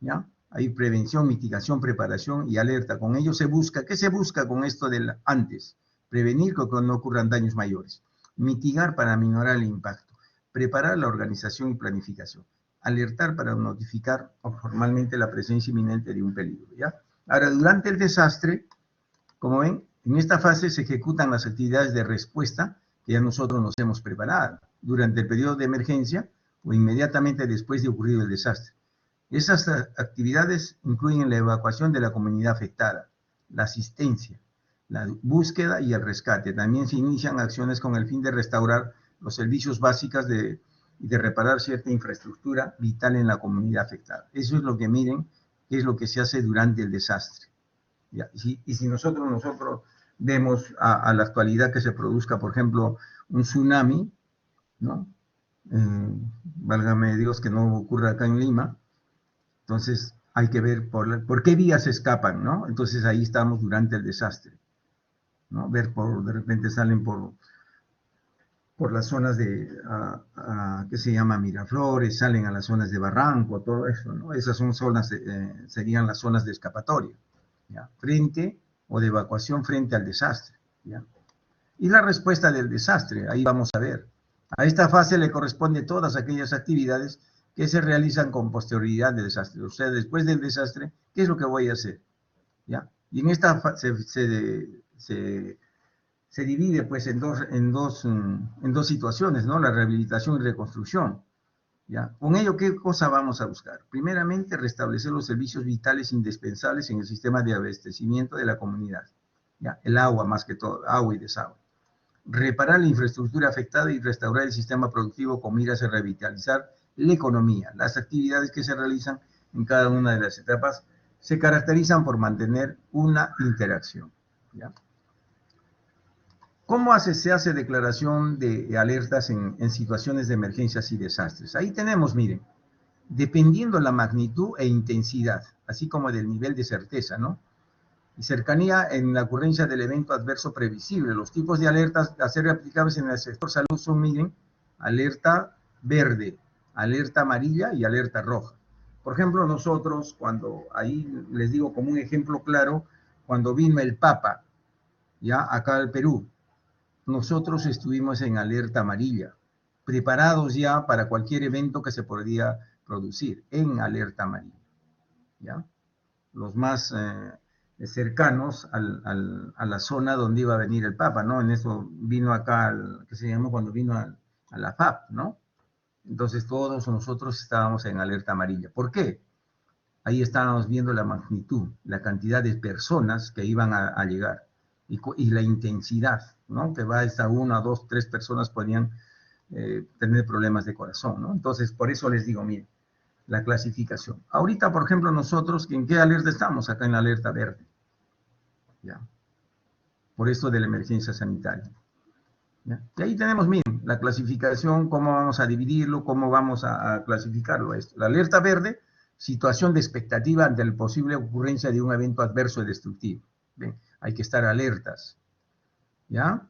¿ya? Hay prevención, mitigación, preparación y alerta. Con ello se busca, ¿qué se busca con esto del antes? Prevenir que no ocurran daños mayores. Mitigar para minorar el impacto. Preparar la organización y planificación. Alertar para notificar formalmente la presencia inminente de un peligro, ¿ya? Ahora, durante el desastre, como ven, en esta fase se ejecutan las actividades de respuesta que ya nosotros nos hemos preparado durante el periodo de emergencia o inmediatamente después de ocurrido el desastre. Esas actividades incluyen la evacuación de la comunidad afectada, la asistencia, la búsqueda y el rescate. También se inician acciones con el fin de restaurar los servicios básicos y de reparar cierta infraestructura vital en la comunidad afectada. Eso es lo que miren, que es lo que se hace durante el desastre, ¿ya? Y si nosotros vemos a la actualidad que se produzca, por ejemplo, un tsunami, ¿no? Válgame Dios que no ocurra acá en Lima. Entonces hay que ver por qué vías escapan, ¿no? Entonces ahí estamos durante el desastre, ¿no? Ver de repente salen por las zonas ¿qué se llama? Miraflores, salen a las zonas de Barranco, todo eso, ¿no? Esas son zonas, serían las zonas de escapatoria, ¿ya? Frente o de evacuación frente al desastre, ¿ya? Y la respuesta del desastre, ahí vamos a ver. A esta fase le corresponde todas aquellas actividades que se realizan con posterioridad del desastre. O sea, después del desastre, ¿qué es lo que voy a hacer? ¿Ya? Y en esta fase se divide pues en dos situaciones, ¿no? La rehabilitación y reconstrucción, ¿ya? Con ello, ¿qué cosa vamos a buscar? Primeramente, restablecer los servicios vitales indispensables en el sistema de abastecimiento de la comunidad, ¿ya? El agua más que todo, agua y desagüe. Reparar la infraestructura afectada y restaurar el sistema productivo con miras a revitalizar la economía. Las actividades que se realizan en cada una de las etapas se caracterizan por mantener una interacción, ¿ya? ¿Cómo se hace declaración de alertas en situaciones de emergencias y desastres? Ahí tenemos, miren, dependiendo la magnitud e intensidad, así como del nivel de certeza, ¿no? Y cercanía en la ocurrencia del evento adverso previsible. Los tipos de alertas a ser aplicables en el sector salud son, miren, alerta verde, alerta amarilla y alerta roja. Por ejemplo, nosotros, ahí les digo como un ejemplo claro, cuando vino el Papa, ya acá al Perú, nosotros estuvimos en alerta amarilla, preparados ya para cualquier evento que se podría producir, en alerta amarilla, ¿ya? Los más cercanos a la zona donde iba a venir el Papa, ¿no? En eso vino acá, ¿qué se llamó? Cuando vino a la FAP, ¿no? Entonces todos nosotros estábamos en alerta amarilla. ¿Por qué? Ahí estábamos viendo la magnitud, la cantidad de personas que iban a llegar y la intensidad, ¿no? Que va hasta 1, 2, 3 personas podían tener problemas de corazón, ¿no? Entonces, por eso les digo, miren, la clasificación. Ahorita, por ejemplo, nosotros, ¿en qué alerta estamos? Acá en la alerta verde, ¿ya? Por esto de la emergencia sanitaria, ¿ya? Y ahí tenemos, miren, la clasificación, cómo vamos a dividirlo, cómo vamos a clasificarlo esto. La alerta verde, situación de expectativa ante la posible ocurrencia de un evento adverso y destructivo. ¿Ven? Hay que estar alertas, ¿ya?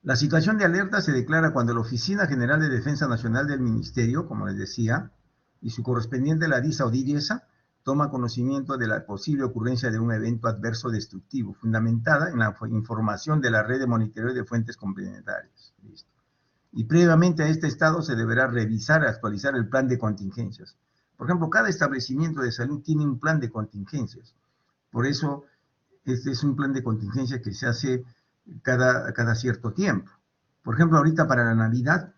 La situación de alerta se declara cuando la Oficina General de Defensa Nacional del Ministerio, como les decía, y su correspondiente la DISA o DIRIESA, toma conocimiento de la posible ocurrencia de un evento adverso destructivo, fundamentada en la información de la red de monitoreo de fuentes complementarias. Listo. Y previamente a este estado se deberá revisar y actualizar el plan de contingencias. Por ejemplo, cada establecimiento de salud tiene un plan de contingencias. Por eso, este es un plan de contingencia que se hace cada cierto tiempo. Por ejemplo, ahorita para la Navidad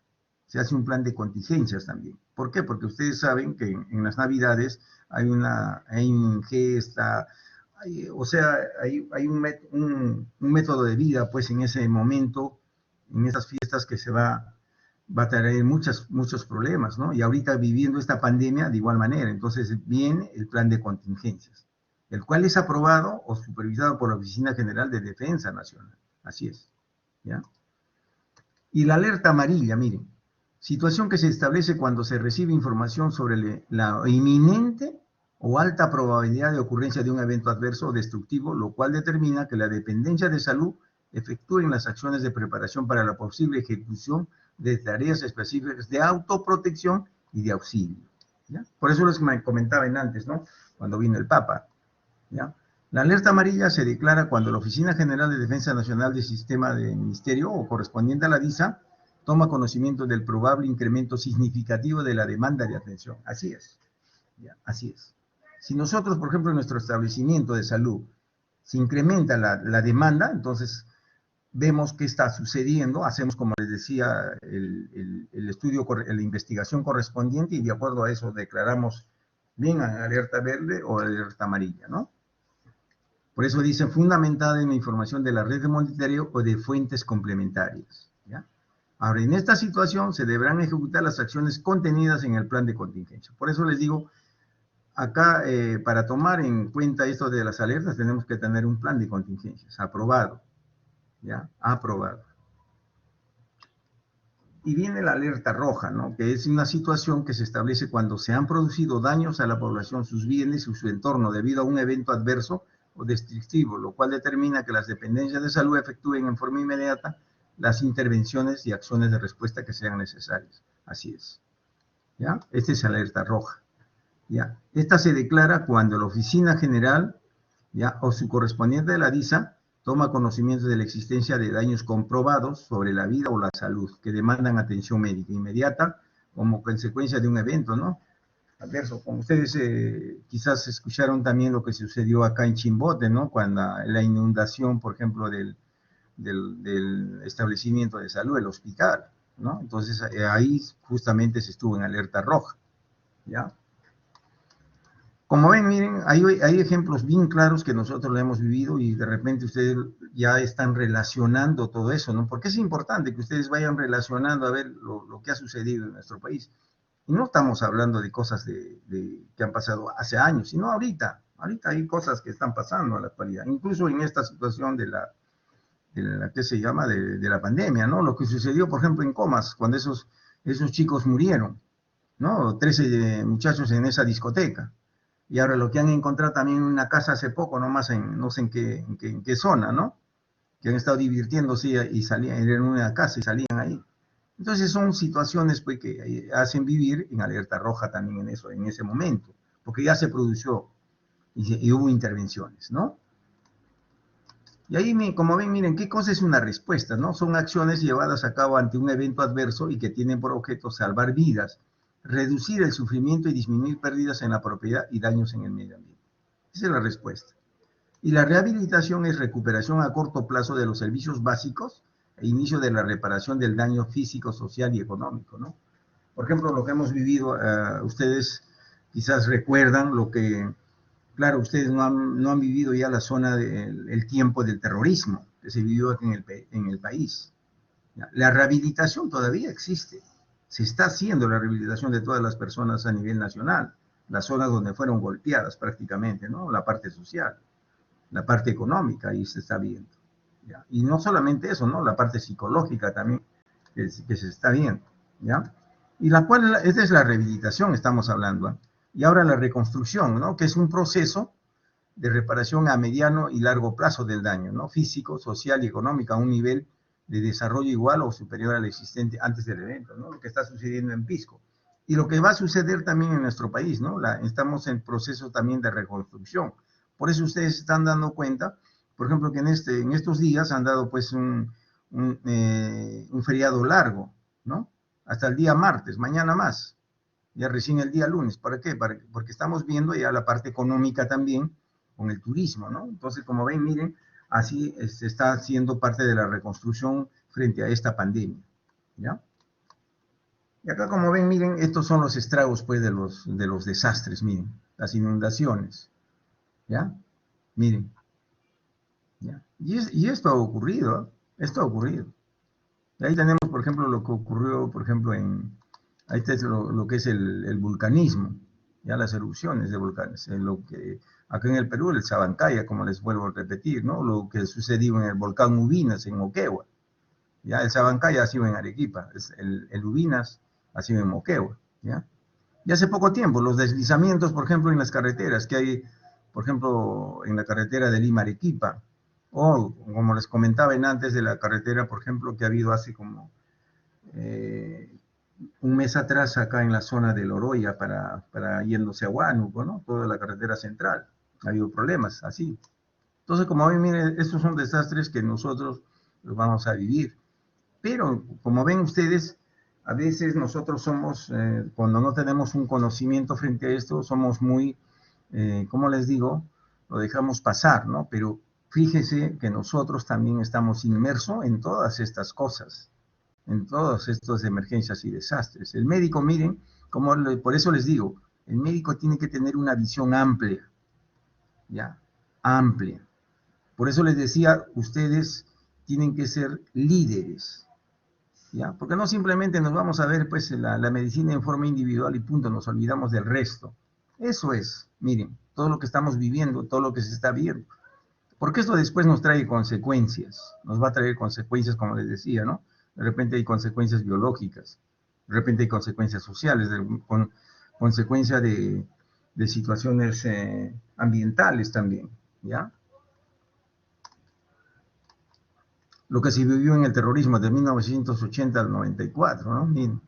se hace un plan de contingencias también. ¿Por qué? Porque ustedes saben que en las Navidades hay una ingesta, o sea, hay un método de vida, pues en ese momento, en esas fiestas que se va a traer muchos problemas, ¿no? Y ahorita viviendo esta pandemia de igual manera. Entonces viene el plan de contingencias, el cual es aprobado o supervisado por la Oficina General de Defensa Nacional. Así es, ¿ya? Y la alerta amarilla, miren, situación que se establece cuando se recibe información sobre la inminente o alta probabilidad de ocurrencia de un evento adverso o destructivo, lo cual determina que la dependencia de salud efectúen las acciones de preparación para la posible ejecución de tareas específicas de autoprotección y de auxilio, ¿ya? Por eso les comentaban antes, ¿no? Cuando vino el Papa, ¿ya? La alerta amarilla se declara cuando la Oficina General de Defensa Nacional del Sistema de Ministerio o correspondiente a la DISA toma conocimiento del probable incremento significativo de la demanda de atención. Así es, ¿ya? Así es. Si nosotros, por ejemplo, en nuestro establecimiento de salud se incrementa la demanda, entonces vemos qué está sucediendo, hacemos, como les decía, el estudio, la investigación correspondiente y de acuerdo a eso declaramos bien alerta verde o alerta amarilla, ¿no? Por eso dice fundamentada en la información de la red de monitoreo o de fuentes complementarias, ¿ya? Ahora, en esta situación se deberán ejecutar las acciones contenidas en el plan de contingencia. Por eso les digo, acá para tomar en cuenta esto de las alertas tenemos que tener un plan de contingencias aprobado, ¿ya? Aprobado. Y viene la alerta roja, ¿no? Que es una situación que se establece cuando se han producido daños a la población, sus bienes y su entorno debido a un evento adverso o destructivo, lo cual determina que las dependencias de salud efectúen en forma inmediata las intervenciones y acciones de respuesta que sean necesarias. Así es, ¿ya? Esta es alerta roja, ¿ya? Esta se declara cuando la Oficina General, ¿ya? O su correspondiente de la DISA toma conocimiento de la existencia de daños comprobados sobre la vida o la salud que demandan atención médica inmediata como consecuencia de un evento, ¿no? Adverso. Como ustedes quizás escucharon también lo que sucedió acá en Chimbote, ¿no? Cuando la inundación, por ejemplo, del establecimiento de salud, el hospital, ¿no? Entonces ahí justamente se estuvo en alerta roja, ¿ya? Como ven, miren, hay ejemplos bien claros que nosotros lo hemos vivido y de repente ustedes ya están relacionando todo eso, ¿no? Porque es importante que ustedes vayan relacionando a ver lo que ha sucedido en nuestro país. Y no estamos hablando de cosas que han pasado hace años, sino ahorita. Ahorita hay cosas que están pasando en la actualidad, incluso en esta situación de la ¿qué se llama? De la pandemia, ¿no? Lo que sucedió, por ejemplo, en Comas, cuando esos chicos murieron, ¿no? 13 muchachos en esa discoteca. Y ahora lo que han encontrado también en una casa hace poco, nomás no sé en qué zona, ¿no? Que han estado divirtiéndose y salían en una casa y salían ahí. Entonces son situaciones pues, que hacen vivir en alerta roja también en ese momento, porque ya se produjo y hubo intervenciones, ¿no? Y ahí, como ven, miren, ¿qué cosa es una respuesta, no? Son acciones llevadas a cabo ante un evento adverso y que tienen por objeto salvar vidas, reducir el sufrimiento y disminuir pérdidas en la propiedad y daños en el medio ambiente. Esa es la respuesta. Y la rehabilitación es recuperación a corto plazo de los servicios básicos e inicio de la reparación del daño físico, social y económico, ¿no? Por ejemplo, lo que hemos vivido, ustedes quizás recuerdan lo que, claro, ustedes no han vivido ya la zona del tiempo del terrorismo que se vivió aquí en el país. La rehabilitación todavía existe. Se está haciendo la rehabilitación de todas las personas a nivel nacional, las zonas donde fueron golpeadas prácticamente, ¿no? La parte social, la parte económica, ahí se está viendo. ¿Ya? Y no solamente eso, ¿no? La parte psicológica también que se está viendo, ¿ya? Y la cual, esta es la rehabilitación, estamos hablando, ¿eh? Y ahora la reconstrucción, ¿no? Que es un proceso de reparación a mediano y largo plazo del daño, ¿no? Físico, social y económico a un nivel de desarrollo igual o superior al existente antes del evento, ¿no? Lo que está sucediendo en Pisco. Y lo que va a suceder también en nuestro país, ¿no? Estamos en proceso también de reconstrucción. Por eso ustedes están dando cuenta, por ejemplo, que en estos días han dado pues un feriado largo, ¿no? Hasta el día martes, mañana más, ya recién el día lunes. ¿Para qué? Porque estamos viendo ya la parte económica también con el turismo, ¿no? Entonces, como ven, miren, así se está haciendo parte de la reconstrucción frente a esta pandemia, ¿ya? Y acá, como ven, miren, estos son los estragos, pues, de los desastres, miren, las inundaciones, ¿ya? Miren, ¿ya? Y esto ha ocurrido, ¿eh? Esto ha ocurrido. Y ahí tenemos, por ejemplo, lo que ocurrió, por ejemplo, ahí está lo que es el vulcanismo, ya las erupciones de volcanes, lo que acá en el Perú, el Sabancaya, como les vuelvo a repetir, ¿no? Lo que sucedió en el volcán Ubinas, en Moquegua, ya el Sabancaya ha sido en Arequipa, el Ubinas ha sido en Moquegua, ¿ya? Y hace poco tiempo, los deslizamientos, por ejemplo, en las carreteras que hay, por ejemplo, en la carretera de Lima-Arequipa, o como les comentaba en antes de la carretera, por ejemplo, que ha habido hace como eh, un mes atrás acá en la zona de Loroya para yéndose a Huánuco, ¿no? Toda la carretera central. Ha habido problemas así. Entonces, como ven, miren, estos son desastres que nosotros los vamos a vivir. Pero, como ven ustedes, a veces nosotros somos, cuando no tenemos un conocimiento frente a esto, somos muy, ¿cómo les digo? Lo dejamos pasar, ¿no? Pero fíjese que nosotros también estamos inmersos en todas estas cosas, en todas estas emergencias y desastres. El médico, miren, por eso les digo, el médico tiene que tener una visión amplia, ¿ya? Amplia. Por eso les decía, ustedes tienen que ser líderes, ¿ya? Porque no simplemente nos vamos a ver pues la medicina en forma individual y punto, nos olvidamos del resto. Eso es, miren, todo lo que estamos viviendo, todo lo que se está viendo. Porque esto después nos trae consecuencias, nos va a traer consecuencias, como les decía, ¿no? De repente hay consecuencias biológicas, de repente hay consecuencias sociales, consecuencia de situaciones ambientales también, ¿ya? Lo que se vivió en el terrorismo de 1980 al 94, ¿no? Miren,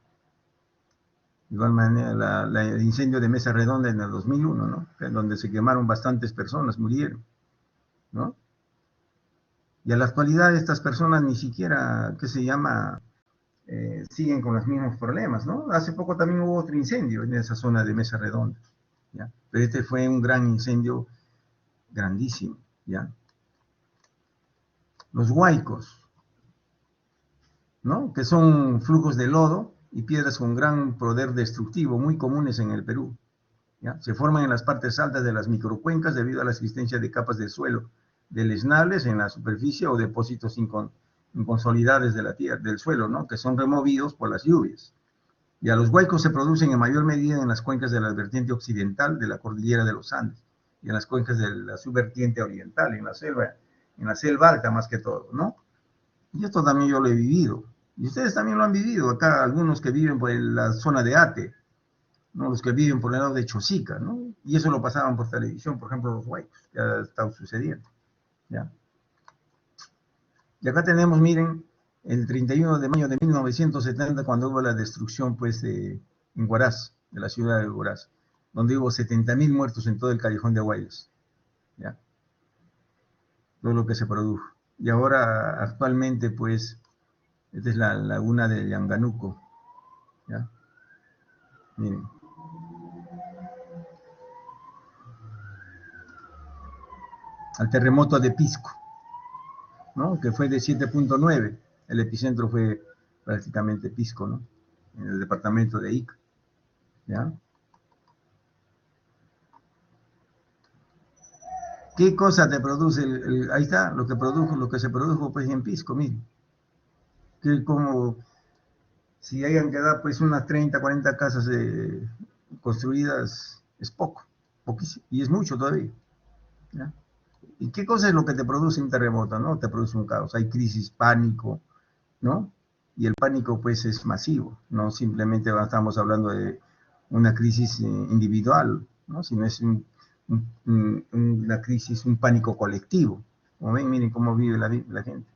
de igual manera, el incendio de Mesa Redonda en el 2001, ¿no? En donde se quemaron bastantes personas, murieron, ¿no? Y a la actualidad estas personas ni siquiera, ¿qué se llama? Siguen con los mismos problemas, ¿no? Hace poco también hubo otro incendio en esa zona de Mesa Redonda, ¿ya? Pero este fue un gran incendio, grandísimo, ¿ya? Los huaicos, ¿no? Que son flujos de lodo y piedras con gran poder destructivo, muy comunes en el Perú, ¿ya? Se forman en las partes altas de las microcuencas debido a la existencia de capas de suelo deleznables en la superficie o depósitos inconsolidables de la tierra, del suelo, ¿no? Que son removidos por las lluvias. Y a los huaicos se producen en mayor medida en las cuencas de la vertiente occidental de la cordillera de los Andes y en las cuencas de la subvertiente oriental, en la selva alta más que todo, ¿no? Y esto también yo lo he vivido. Y ustedes también lo han vivido, acá algunos que viven por la zona de Ate, ¿no? Los que viven por el lado de Chosica, ¿no? Y eso lo pasaban por televisión, por ejemplo, los huaicos, que ha estado sucediendo, ¿ya? Y acá tenemos, miren, el 31 de mayo de 1970, cuando hubo la destrucción, pues, en Huaraz, de la ciudad de Huaraz, donde hubo 70.000 muertos en todo el Callejón de Guayas, ¿ya? todo lo que se produjo. Y ahora, actualmente, pues, esta es la laguna de Yanganuco, ¿ya? Miren. Al terremoto de Pisco, ¿no? Que fue de 7.9. El epicentro fue prácticamente Pisco, ¿no? En el departamento de Ica, ¿ya? ¿Qué cosa te produce? Ahí está, lo que se produjo pues en Pisco, miren. Que como si hayan quedado pues unas 30, 40 casas construidas, es poco, poquísimo, y es mucho todavía, ¿ya? ¿Y qué cosa es lo que te produce un terremoto, no? Te produce un caos, hay crisis, pánico, ¿no? Y el pánico pues es masivo, no simplemente estamos hablando de una crisis individual, ¿no? Sino es una crisis, un pánico colectivo. Como ven, miren cómo vive la gente.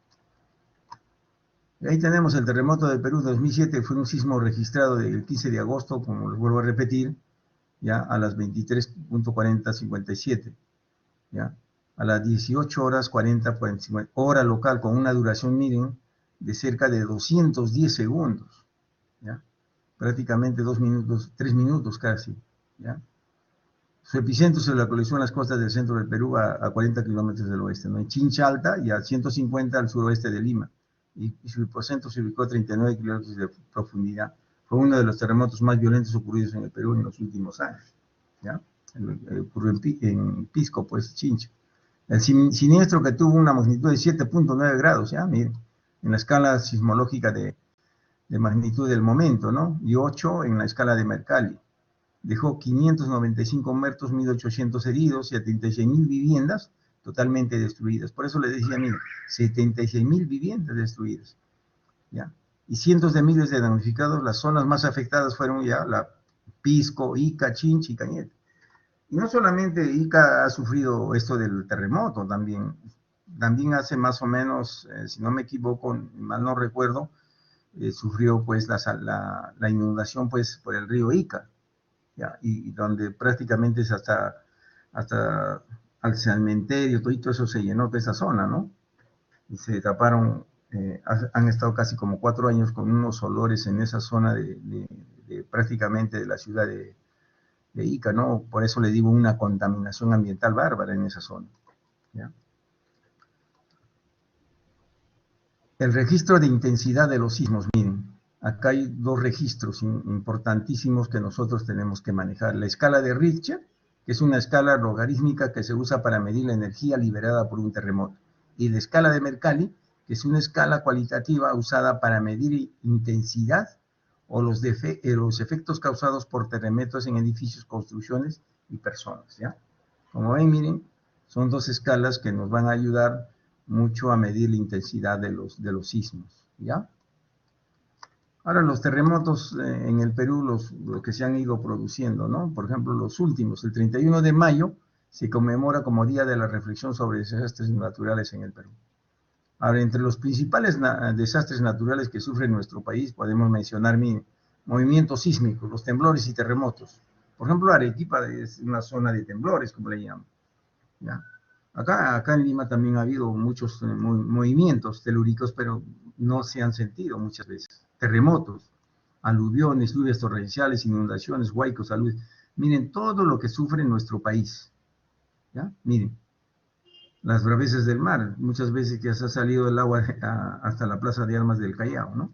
Y ahí tenemos el terremoto del Perú 2007, fue un sismo registrado el 15 de agosto, como les vuelvo a repetir, ya a las 23:40:57, ya a las 18 horas 40:50, hora local, con una duración, miren, de cerca de 210 segundos, ¿ya? Prácticamente 2 minutos, 3 minutos casi, ¿ya? Su epicentro se localizó en las costas del centro del Perú, a 40 kilómetros del oeste, ¿no? En Chincha Alta y a 150 al suroeste de Lima. Y su epicentro se ubicó a 39 kilómetros de profundidad. Fue uno de los terremotos más violentos ocurridos en el Perú en los últimos años, ¿ya? Ocurrió en Pisco, pues, Chincha. El siniestro, que tuvo una magnitud de 7.9 grados, ¿ya? Miren, en la escala sismológica de magnitud del momento, ¿no? Y 8 en la escala de Mercalli. Dejó 595 muertos, 1.800 heridos y a 36.000 viviendas totalmente destruidas. Por eso les decía, mira, 76.000 viviendas destruidas, ¿ya? Y cientos de miles de damnificados. Las zonas más afectadas fueron ya la Pisco, Ica, Chincha y Cañete. Y no solamente Ica ha sufrido esto del terremoto, también hace más o menos, si no me equivoco, mal no recuerdo, sufrió pues la inundación pues por el río Ica, ¿ya? Y donde prácticamente es hasta al cementerio, todo eso se llenó de esa zona, ¿no? Y se taparon, han estado casi como 4 años con unos olores en esa zona de prácticamente de la ciudad de Ica, ¿no? Por eso le digo una contaminación ambiental bárbara en esa zona, ¿ya? El registro de intensidad de los sismos, miren, acá hay 2 registros importantísimos que nosotros tenemos que manejar. La escala de Richter, que es una escala logarítmica que se usa para medir la energía liberada por un terremoto. Y la escala de Mercalli, que es una escala cualitativa usada para medir intensidad o los efectos causados por terremotos en edificios, construcciones y personas, ¿ya? Como ven, miren, son 2 escalas que nos van a ayudar mucho a medir la intensidad de los sismos, ¿ya? Ahora, los terremotos en el Perú, los que se han ido produciendo, ¿no? Por ejemplo, los últimos, el 31 de mayo, se conmemora como Día de la Reflexión sobre Desastres Naturales en el Perú. Ahora, entre los principales desastres naturales que sufre nuestro país, podemos mencionar movimientos sísmicos, los temblores y terremotos. Por ejemplo, Arequipa es una zona de temblores, como le llaman, ¿ya? Acá en Lima también ha habido muchos movimientos telúricos, pero no se han sentido muchas veces. Terremotos, aluviones, lluvias torrenciales, inundaciones, huaicos, aluvios. Miren todo lo que sufre nuestro país, ¿ya? Miren, las bravezas del mar, muchas veces que se ha salido el agua hasta la Plaza de Armas del Callao, ¿no?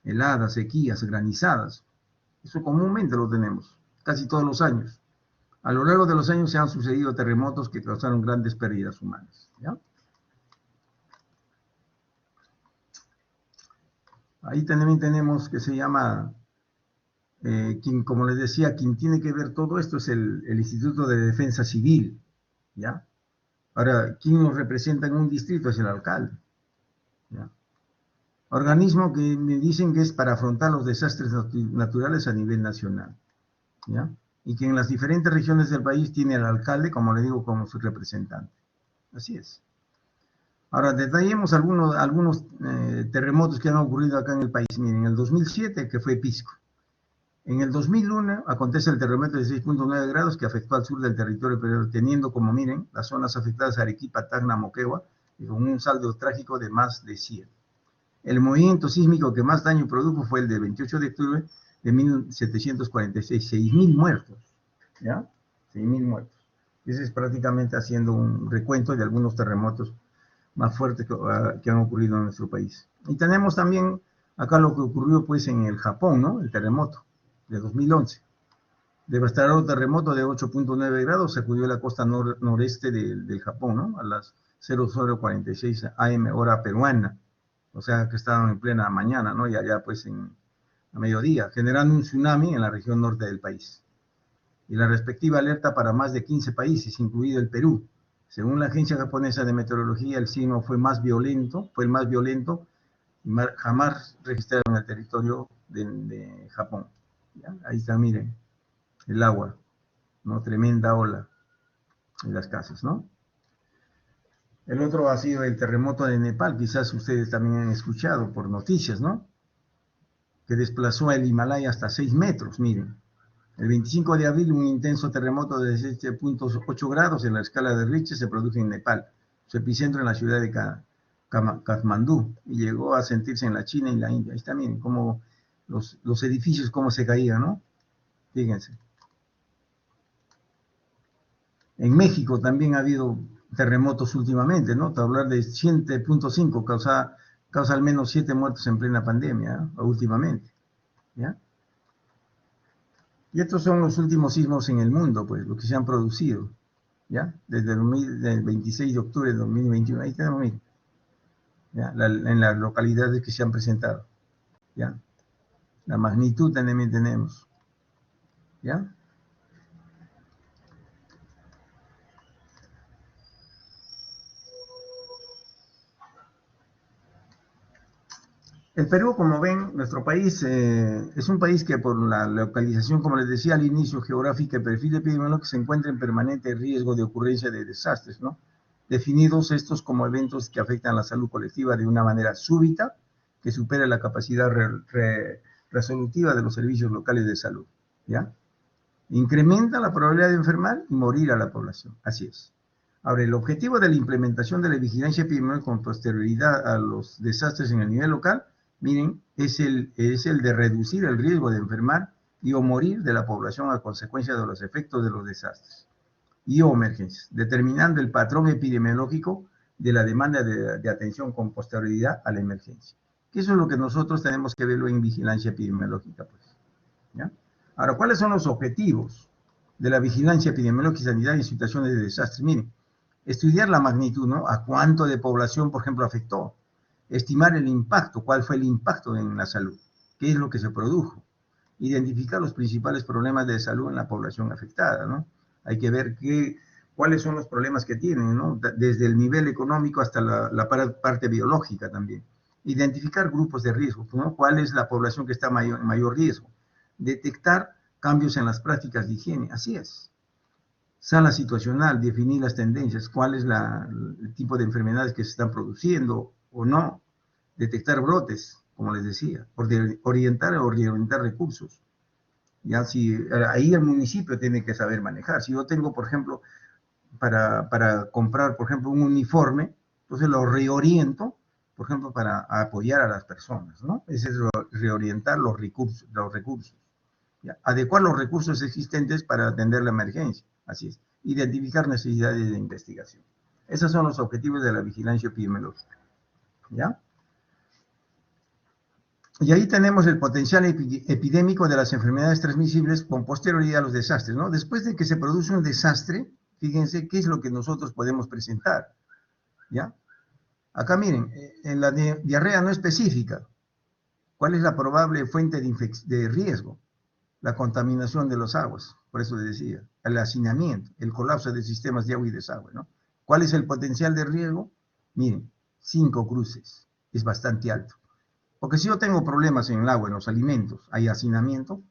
Heladas, sequías, granizadas. Eso comúnmente lo tenemos, casi todos los años. A lo largo de los años se han sucedido terremotos que causaron grandes pérdidas humanas, ¿ya? Ahí también tenemos que se llama, como les decía, quien tiene que ver todo esto es el Instituto de Defensa Civil, ¿ya? Ahora, ¿quién nos representa en un distrito? Es el alcalde, ¿ya? Organismo que me dicen que es para afrontar los desastres naturales a nivel nacional, ¿ya? Y que en las diferentes regiones del país tiene al alcalde, como le digo, como su representante. Así es. Ahora, detallemos algunos terremotos que han ocurrido acá en el país. Miren, en el 2007, que fue Pisco. En el 2001 acontece el terremoto de 6.9 grados que afectó al sur del territorio peruano, teniendo como, miren, las zonas afectadas Arequipa, Tacna, Moquegua, y con un saldo trágico de más de 100. El movimiento sísmico que más daño produjo fue el del 28 de octubre de 1746, 6.000 muertos, ¿ya? 6.000 muertos. Ese es prácticamente haciendo un recuento de algunos terremotos más fuertes que han ocurrido en nuestro país. Y tenemos también acá lo que ocurrió pues en el Japón, ¿no? El terremoto de 2011. Devastador terremoto de 8.9 grados sacudió la costa noreste del Japón, ¿no? A las 00:46 AM, hora peruana. O sea que estaban en plena mañana, ¿no? Y allá pues a mediodía, generando un tsunami en la región norte del país. Y la respectiva alerta para más de 15 países, incluido el Perú. Según la Agencia Japonesa de Meteorología, el sismo fue el más violento jamás registrado en el territorio de Japón. ¿Ya? Ahí está, miren, el agua, ¿no? Tremenda ola en las casas, ¿no? El otro ha sido el terremoto de Nepal, quizás ustedes también han escuchado por noticias, ¿no? Que desplazó el Himalaya hasta 6 metros, miren. El 25 de abril, un intenso terremoto de 7.8 grados en la escala de Richter se produjo en Nepal, su epicentro en la ciudad de Katmandú, y llegó a sentirse en la China y la India. Ahí está, miren, cómo los edificios, cómo se caían, ¿no? Fíjense. En México también ha habido terremotos últimamente, ¿no? Hablar de 7.5 causa al menos 7 muertos en plena pandemia, ¿no? Últimamente, ¿ya? Y estos son los últimos sismos en el mundo, pues, los que se han producido, ¿ya? Desde el 26 de octubre de 2021. Ahí tenemos, miren, ¿ya? En las localidades que se han presentado, ¿ya? La magnitud también tenemos, ¿ya? El Perú, como ven, nuestro país es un país que por la localización, como les decía al inicio, geográfica y perfil epidemiológico, se encuentra en permanente riesgo de ocurrencia de desastres, ¿no? Definidos estos como eventos que afectan la salud colectiva de una manera súbita, que supera la capacidad resolutiva de los servicios locales de salud, ¿ya? Incrementa la probabilidad de enfermar y morir a la población, así es. Ahora, el objetivo de la implementación de la vigilancia epidemiológica con posterioridad a los desastres en el nivel local, miren, es el de reducir el riesgo de enfermar y o morir de la población a consecuencia de los efectos de los desastres y o emergencias, determinando el patrón epidemiológico de la demanda de atención con posterioridad a la emergencia. Que eso es lo que nosotros tenemos que verlo en vigilancia epidemiológica, pues, ¿ya? Ahora, ¿cuáles son los objetivos de la vigilancia epidemiológica y sanitaria en situaciones de desastre? Miren, estudiar la magnitud, ¿no? A cuánto de población, por ejemplo, afectó. Estimar el impacto, cuál fue el impacto en la salud, qué es lo que se produjo. Identificar los principales problemas de salud en la población afectada, ¿no? Hay que ver cuáles son los problemas que tienen, ¿no? Desde el nivel económico hasta la parte biológica también. Identificar grupos de riesgo, ¿no? ¿Cuál es la población que está en mayor riesgo? Detectar cambios en las prácticas de higiene, así es. Sala situacional, definir las tendencias, cuál es el tipo de enfermedades que se están produciendo o no. Detectar brotes, como les decía, orientar o reorientar recursos. Ya si ahí el municipio tiene que saber manejar. Si yo tengo, por ejemplo, para comprar, por ejemplo, un uniforme, entonces lo reoriento, por ejemplo, para apoyar a las personas, ¿no? Ese es reorientar los recursos. ¿Ya? Adecuar los recursos existentes para atender la emergencia, así es. Identificar necesidades de investigación. Esos son los objetivos de la vigilancia epidemiológica, ¿ya? Y ahí tenemos el potencial epidémico de las enfermedades transmisibles con posterioridad a los desastres, ¿no? Después de que se produce un desastre, fíjense qué es lo que nosotros podemos presentar, ¿ya? Acá miren, en la diarrea no específica, ¿cuál es la probable fuente de riesgo? La contaminación de las aguas, por eso les decía, el hacinamiento, el colapso de sistemas de agua y desagüe, ¿no? ¿Cuál es el potencial de riesgo? Miren, 5 cruces, es bastante alto. Porque si yo tengo problemas en el agua, en los alimentos, hay hacinamiento,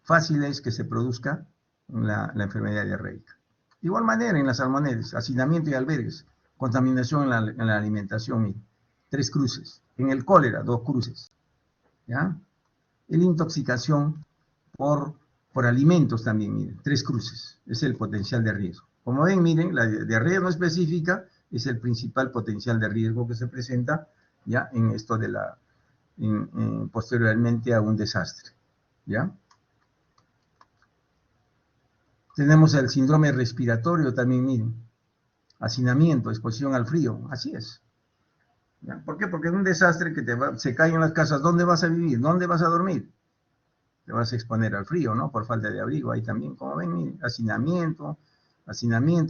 fácil es que se produzca la enfermedad diarreica. De igual manera, en las salmonelas, hacinamiento y albergues, contaminación en la alimentación, miren, 3 cruces. En el cólera, 2 cruces, ¿ya? En la intoxicación por alimentos también, miren, 3 cruces, es el potencial de riesgo. Como ven, miren, la diarrea no específica es el principal potencial de riesgo que se presenta ya en esto de posteriormente a un desastre, ¿ya? Tenemos el síndrome respiratorio también, miren, hacinamiento, exposición al frío, así es. ¿Ya? ¿Por qué? Porque es un desastre que se caen las casas, ¿dónde vas a vivir? ¿Dónde vas a dormir? Te vas a exponer al frío, ¿no? Por falta de abrigo, ahí también, como ven, miren, hacinamiento,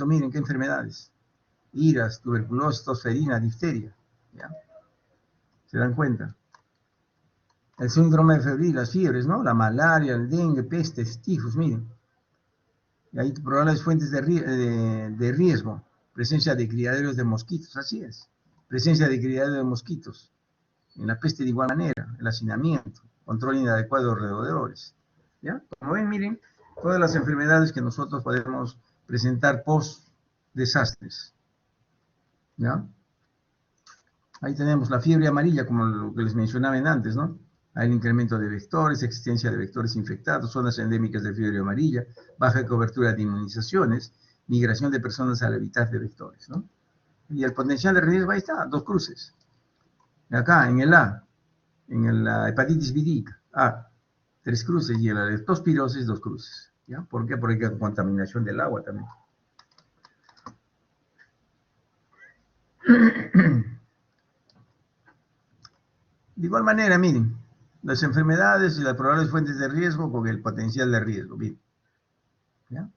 miren qué enfermedades. Iras, tuberculosis, tosferina, difteria, ¿ya? ¿Se dan cuenta? El síndrome febril, las fiebres, ¿no? La malaria, el dengue, pestes, tifus, miren. Y hay probables fuentes de riesgo. Presencia de criaderos de mosquitos, así es. Presencia de criaderos de mosquitos. En la peste de igual manera, el hacinamiento, control inadecuado de roedores. ¿Ya? Como ven, miren, todas las enfermedades que nosotros podemos presentar post desastres. ¿Ya? Ahí tenemos la fiebre amarilla, como lo que les mencionaba antes, ¿no? Hay el incremento de vectores, existencia de vectores infectados, zonas endémicas de fiebre amarilla, baja cobertura de inmunizaciones, migración de personas al hábitat de vectores, ¿no? Y el potencial de riesgo, ahí está, 2 cruces. Acá, en el A, en la hepatitis vírica, A, 3 cruces, y en la leptospirosis, 2 cruces. ¿Ya? ¿Por qué? Porque hay contaminación del agua también. De igual manera, miren, las enfermedades y las probables fuentes de riesgo con el potencial de riesgo. Miren, ¿ya?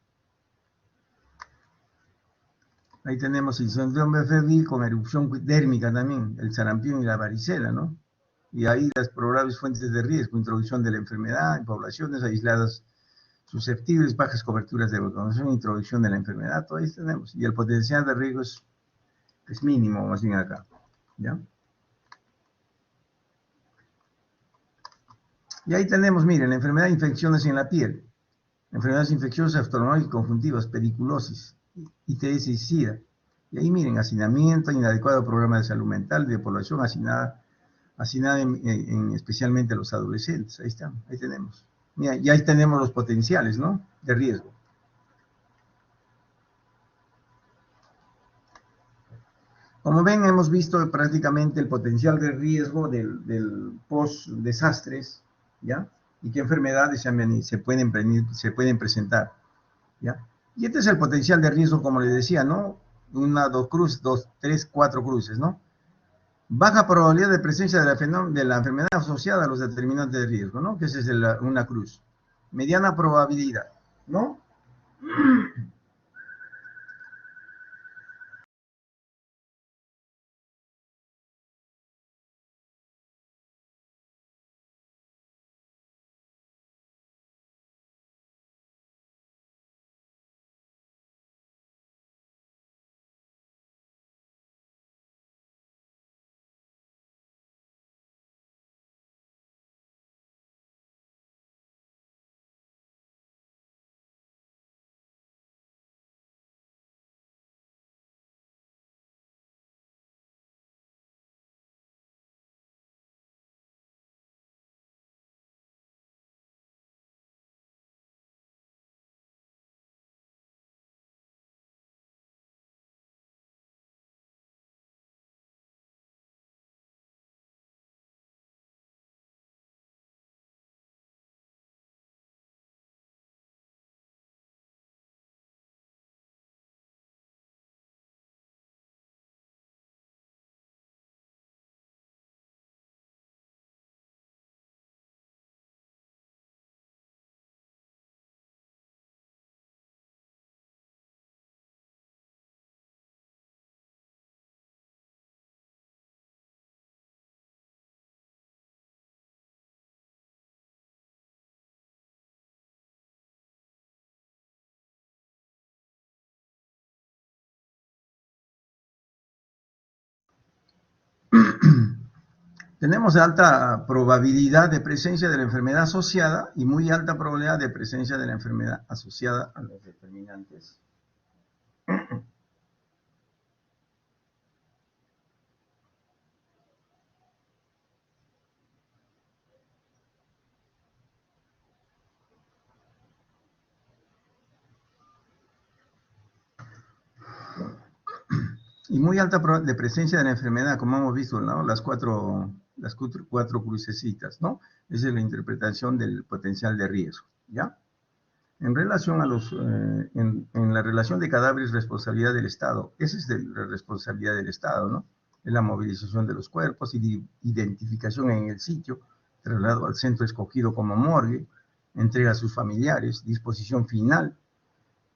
Ahí tenemos el síndrome febril con erupción dérmica también, el sarampión y la varicela, ¿no? Y ahí las probables fuentes de riesgo, introducción de la enfermedad en poblaciones aisladas susceptibles, bajas coberturas de vacunación, introducción de la enfermedad, todo ahí tenemos. Y el potencial de riesgo es mínimo, más bien acá, ¿ya? Y ahí tenemos, miren, la enfermedad de infecciones en la piel, enfermedades infecciosas oftalmológicas conjuntivas, pediculosis, ITS y SIDA. Y ahí miren, hacinamiento, inadecuado programa de salud mental de población hacinada especialmente a los adolescentes. Ahí está, ahí tenemos. Mira, y ahí tenemos los potenciales, ¿no? De riesgo. Como ven, hemos visto prácticamente el potencial de riesgo del post-desastres, ¿ya? Y qué enfermedades se pueden presentar, ¿ya? Y este es el potencial de riesgo, como les decía, ¿no? Una, dos cruces, dos, tres, cuatro cruces, ¿no? Baja probabilidad de presencia de la enfermedad asociada a los determinantes de riesgo, ¿no? Que esa es una cruz. Mediana probabilidad, ¿no? Tenemos alta probabilidad de presencia de la enfermedad asociada y muy alta probabilidad de presencia de la enfermedad asociada a los determinantes. Y muy alta de presencia de la enfermedad, como hemos visto, ¿no? Las cuatro crucecitas, ¿no? Esa es la interpretación del potencial de riesgo, ¿ya? En relación a en la relación de cadáveres, responsabilidad del Estado. Esa es la responsabilidad del Estado, ¿no? Es la movilización de los cuerpos y identificación en el sitio, traslado al centro escogido como morgue, entrega a sus familiares, disposición final,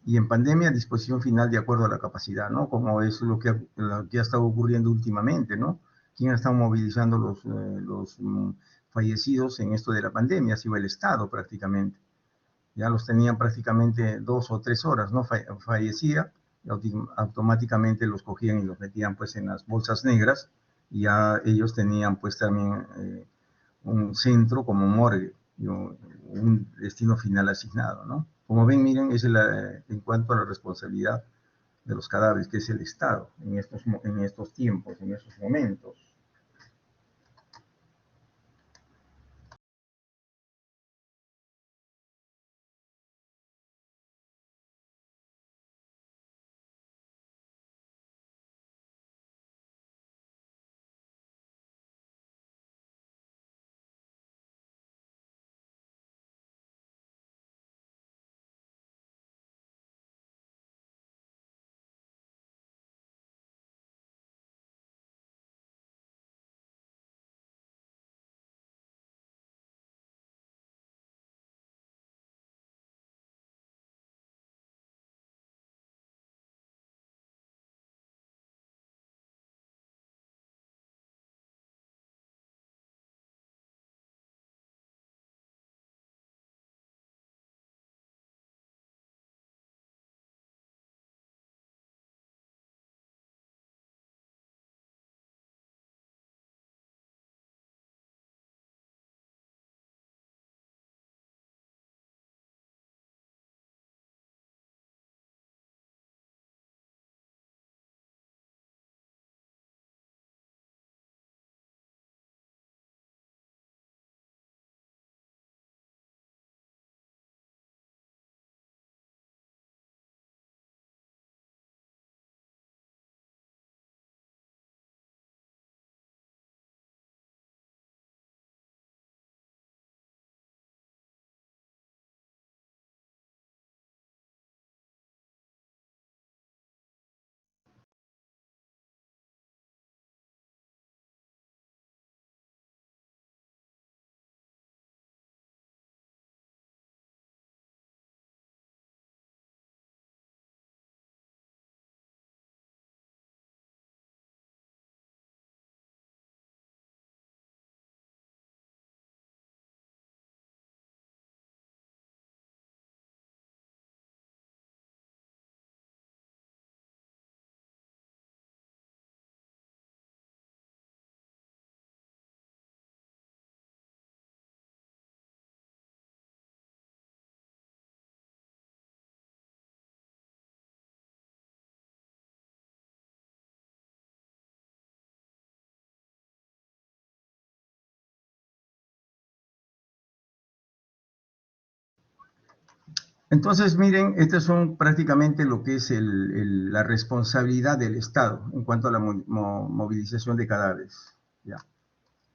y en pandemia, disposición final de acuerdo a la capacidad, ¿no? Como es lo que ha estado ocurriendo últimamente, ¿no? ¿Quién ha estado movilizando los fallecidos en esto de la pandemia? Ha sido el Estado prácticamente. Ya los tenían prácticamente 2 o 3 horas, ¿no? Fallecía, y automáticamente los cogían y los metían pues en las bolsas negras, y ya ellos tenían pues también un centro como morgue, y un destino final asignado, ¿no? Como ven, miren, en cuanto a la responsabilidad de los cadáveres, que es el Estado en estos tiempos, en estos momentos. Entonces, miren, estas son prácticamente lo que es la responsabilidad del Estado en cuanto a la movilización de cadáveres, ¿ya?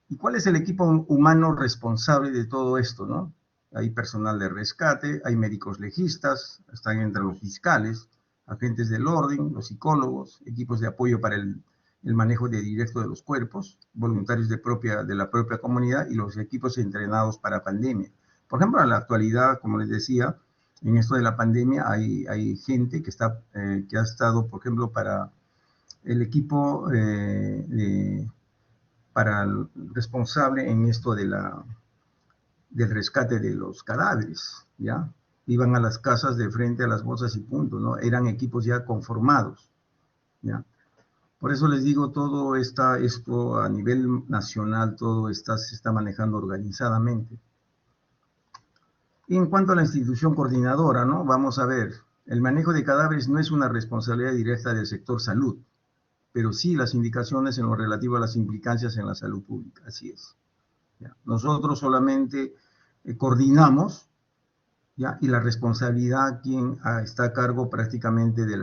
¿Y cuál es el equipo humano responsable de todo esto, no? Hay personal de rescate, hay médicos legistas, están entre los fiscales, agentes del orden, los psicólogos, equipos de apoyo para el manejo directo de los cuerpos, voluntarios de la propia comunidad y los equipos entrenados para pandemia. Por ejemplo, en la actualidad, como les decía, en esto de la pandemia hay gente que ha estado, por ejemplo, para el equipo para el responsable en esto del rescate de los cadáveres, ¿ya? Iban a las casas de frente a las bolsas y punto, ¿no? Eran equipos ya conformados, ¿ya? Por eso les digo, esto a nivel nacional, se está manejando organizadamente. Y en cuanto a la institución coordinadora, ¿no? Vamos a ver, el manejo de cadáveres no es una responsabilidad directa del sector salud, pero sí las indicaciones en lo relativo a las implicancias en la salud pública, así es. ¿Ya? Nosotros solamente coordinamos, ¿ya? Y la responsabilidad, quien está a cargo prácticamente de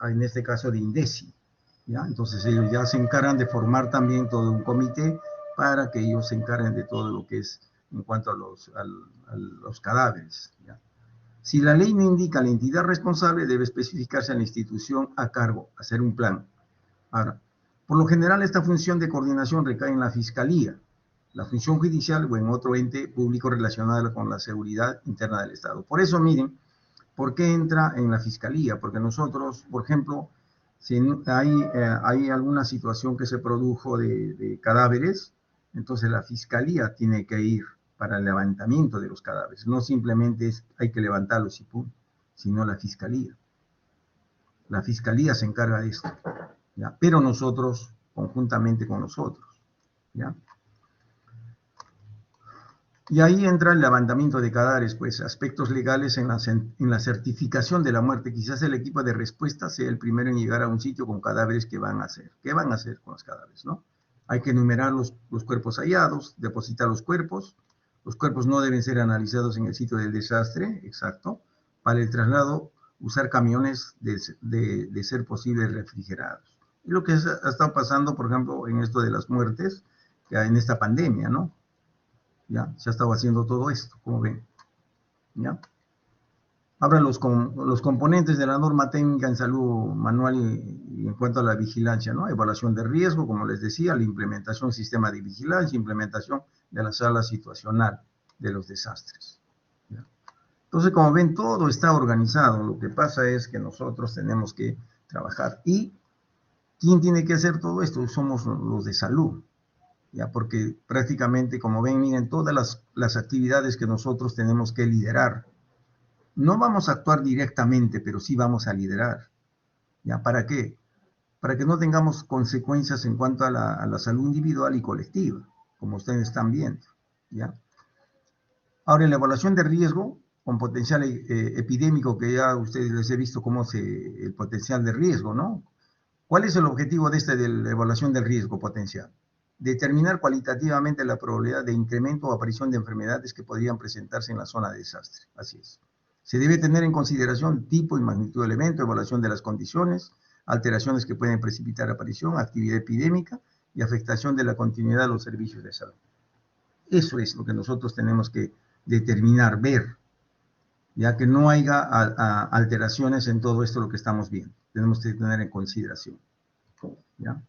en este caso de INDECI, ¿ya? Entonces ellos ya se encargan de formar también todo un comité para que ellos se encarguen de todo lo que es en cuanto a los cadáveres, ¿ya? Si la ley no indica la entidad responsable, debe especificarse a la institución a cargo, hacer un plan. Ahora, por lo general esta función de coordinación recae en la Fiscalía, la función judicial o en otro ente público relacionado con la seguridad interna del Estado. Por eso, miren, ¿por qué entra en la Fiscalía? Porque nosotros, por ejemplo, si hay alguna situación que se produjo de cadáveres, entonces la Fiscalía tiene que ir para el levantamiento de los cadáveres. No simplemente hay que levantarlos y pum, sino la Fiscalía. La Fiscalía se encarga de esto, ¿ya? Pero nosotros, conjuntamente con nosotros, ¿ya? Y ahí entra el levantamiento de cadáveres, pues aspectos legales en la certificación de la muerte. Quizás el equipo de respuesta sea el primero en llegar a un sitio con cadáveres que van a hacer. ¿Qué van a hacer con los cadáveres, no? Hay que enumerar los cuerpos hallados, depositar los cuerpos. Los cuerpos no deben ser analizados en el sitio del desastre, exacto. Para el traslado, usar camiones de ser posible refrigerados. Y lo que ha estado pasando, por ejemplo, en esto de las muertes, en esta pandemia, ¿no? ¿Ya? Se ha estado haciendo todo esto, como ven, ¿ya? Ahora los componentes de la norma técnica en salud manual y en cuanto a la vigilancia, ¿no? Evaluación de riesgo, como les decía, la implementación del sistema de vigilancia, implementación de la sala situacional de los desastres, ¿ya? Entonces, como ven, todo está organizado. Lo que pasa es que nosotros tenemos que trabajar. ¿Y quién tiene que hacer todo esto? Somos los de salud, ¿ya? Porque prácticamente, como ven, miren, todas las actividades que nosotros tenemos que liderar. No vamos a actuar directamente, pero sí vamos a liderar, ¿ya? ¿Para qué? Para que no tengamos consecuencias en cuanto a la salud individual y colectiva, como ustedes están viendo, ¿ya? Ahora, en la evaluación de riesgo, con potencial epidémico, que ya ustedes les he visto cómo el potencial de riesgo, ¿no? ¿Cuál es el objetivo de la evaluación del riesgo potencial? Determinar cualitativamente la probabilidad de incremento o aparición de enfermedades que podrían presentarse en la zona de desastre. Así es. Se debe tener en consideración tipo y magnitud del evento, evaluación de las condiciones, alteraciones que pueden precipitar aparición, actividad epidémica y afectación de la continuidad de los servicios de salud. Eso es lo que nosotros tenemos que determinar, ver, ya que no haya alteraciones en todo esto lo que estamos viendo. Tenemos que tener en consideración, ¿ya?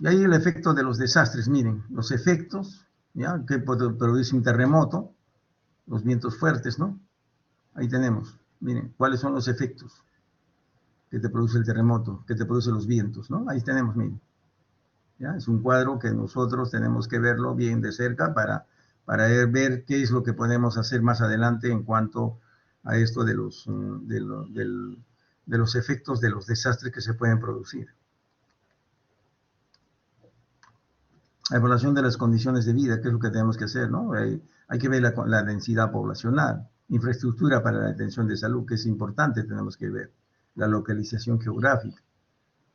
Y ahí el efecto de los desastres, miren, los efectos, ¿ya? Que produce un terremoto, los vientos fuertes, ¿no? Ahí tenemos, miren, cuáles son los efectos que te produce el terremoto, que te produce los vientos, ¿no? Ahí tenemos, miren, ¿ya? Es un cuadro que nosotros tenemos que verlo bien de cerca para ver qué es lo que podemos hacer más adelante en cuanto a esto de los efectos de los desastres que se pueden producir. La evaluación de las condiciones de vida, que es lo que tenemos que hacer, ¿no? Hay que ver la densidad poblacional, infraestructura para la atención de salud, que es importante, tenemos que ver, la localización geográfica,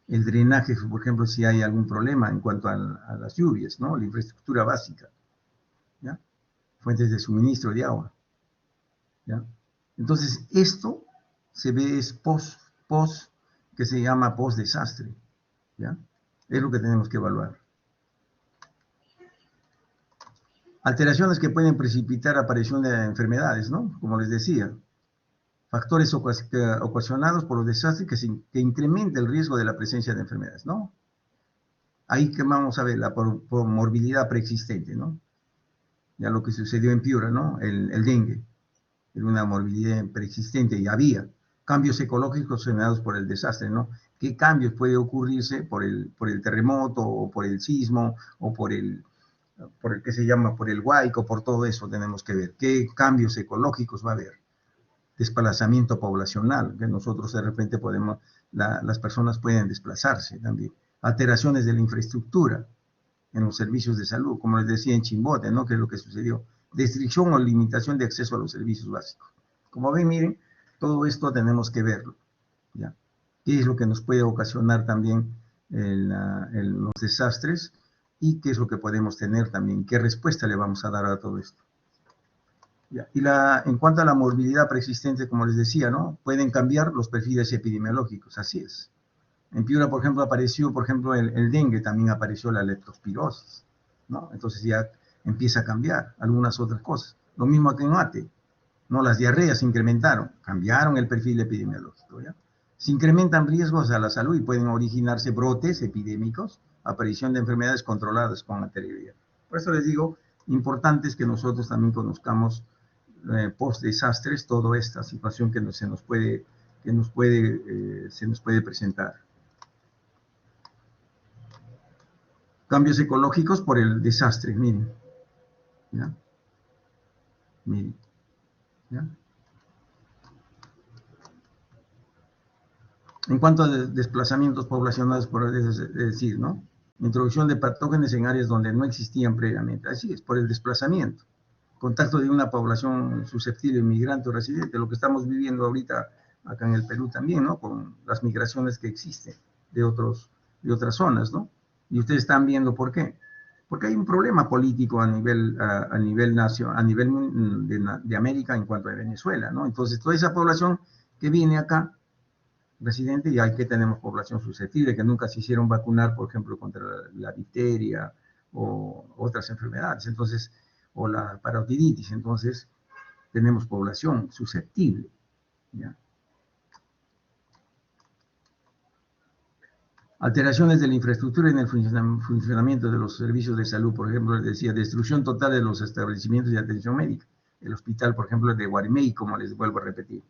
el drenaje, por ejemplo, si hay algún problema en cuanto a las lluvias, ¿no? La infraestructura básica, ¿ya? Fuentes de suministro de agua, ¿ya? Entonces, esto se ve es que se llama post-desastre, ¿ya? Es lo que tenemos que evaluar. Alteraciones que pueden precipitar aparición de enfermedades, ¿no? Como les decía, factores ocasionados por los desastres que incrementa el riesgo de la presencia de enfermedades, ¿no? Ahí que vamos a ver la morbilidad preexistente, ¿no? Ya lo que sucedió en Piura, ¿no? El dengue, era una morbilidad preexistente y había cambios ecológicos generados por el desastre, ¿no? ¿Qué cambios puede ocurrirse por el terremoto o por el sismo o por el que se llama, por el Huayco, por todo eso tenemos que ver. ¿Qué cambios ecológicos va a haber? Desplazamiento poblacional, que nosotros de repente las personas pueden desplazarse también. Alteraciones de la infraestructura en los servicios de salud, como les decía en Chimbote, ¿no? ¿Qué es lo que sucedió? Restricción o limitación de acceso a los servicios básicos. Como ven, miren, todo esto tenemos que verlo, ¿ya? ¿Qué es lo que nos puede ocasionar también los desastres? Y qué es lo que podemos tener también, qué respuesta le vamos a dar a todo esto. Ya. Y en cuanto a la morbilidad preexistente, como les decía, ¿no? Pueden cambiar los perfiles epidemiológicos, así es. En Piura, por ejemplo, apareció, por ejemplo, el dengue, también apareció la leptospirosis, ¿no? Entonces ya empieza a cambiar algunas otras cosas. Lo mismo que en Mate, ¿no? Las diarreas se incrementaron, cambiaron el perfil epidemiológico, ¿ya? Se incrementan riesgos a la salud y pueden originarse brotes epidémicos, aparición de enfermedades controladas con anterioridad. Por eso les digo, importante es que nosotros también conozcamos post-desastres toda esta situación que se nos puede presentar. Cambios ecológicos por el desastre, miren. ¿Ya? Miren. ¿Ya? En cuanto a desplazamientos poblacionales, por decir, ¿no? Introducción de patógenos en áreas donde no existían previamente. Así es, por el desplazamiento. Contacto de una población susceptible, migrante o residente, lo que estamos viviendo ahorita acá en el Perú también, ¿no? Con las migraciones que existen de otras zonas, ¿no? Y ustedes están viendo por qué. Porque hay un problema político a nivel de América en cuanto a Venezuela, ¿no? Entonces, toda esa población que viene acá, residente, y aquí tenemos población susceptible que nunca se hicieron vacunar, por ejemplo, contra la difteria o otras enfermedades, entonces, o la parotiditis, entonces tenemos población susceptible, ¿ya? Alteraciones de la infraestructura en el funcionamiento de los servicios de salud, por ejemplo, les decía, destrucción total de los establecimientos de atención médica. El hospital, por ejemplo, de Guarimey, como les vuelvo a repetir,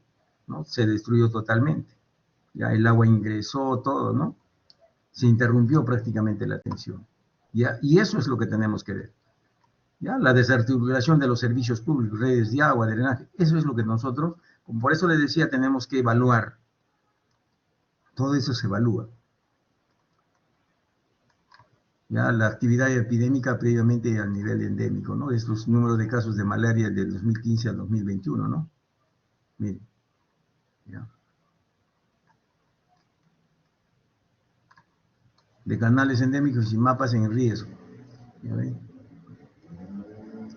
¿no? Se destruyó totalmente. Ya el agua ingresó, todo, ¿no? Se interrumpió prácticamente la atención. ¿Ya? Y eso es lo que tenemos que ver. ¿Ya? La desarticulación de los servicios públicos, redes de agua, de drenaje, eso es lo que nosotros, como por eso les decía, tenemos que evaluar. Todo eso se evalúa. Ya la actividad epidémica previamente al nivel endémico, ¿no? Estos números de casos de malaria del 2015 al 2021, ¿no? Miren, ya. De canales endémicos y mapas en riesgo. ¿Ya ven?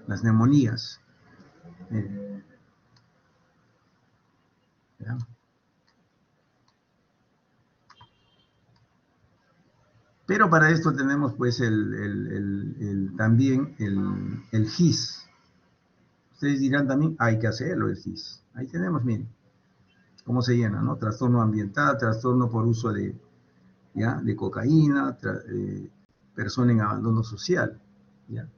Las neumonías. Miren, ¿ya? Pero para esto tenemos pues también el GIS. Ustedes dirán también, hay que hacerlo el GIS. Ahí tenemos, miren, cómo se llena, ¿no? Trastorno ambiental, trastorno por uso de cocaína, persona en abandono social, ¿ya?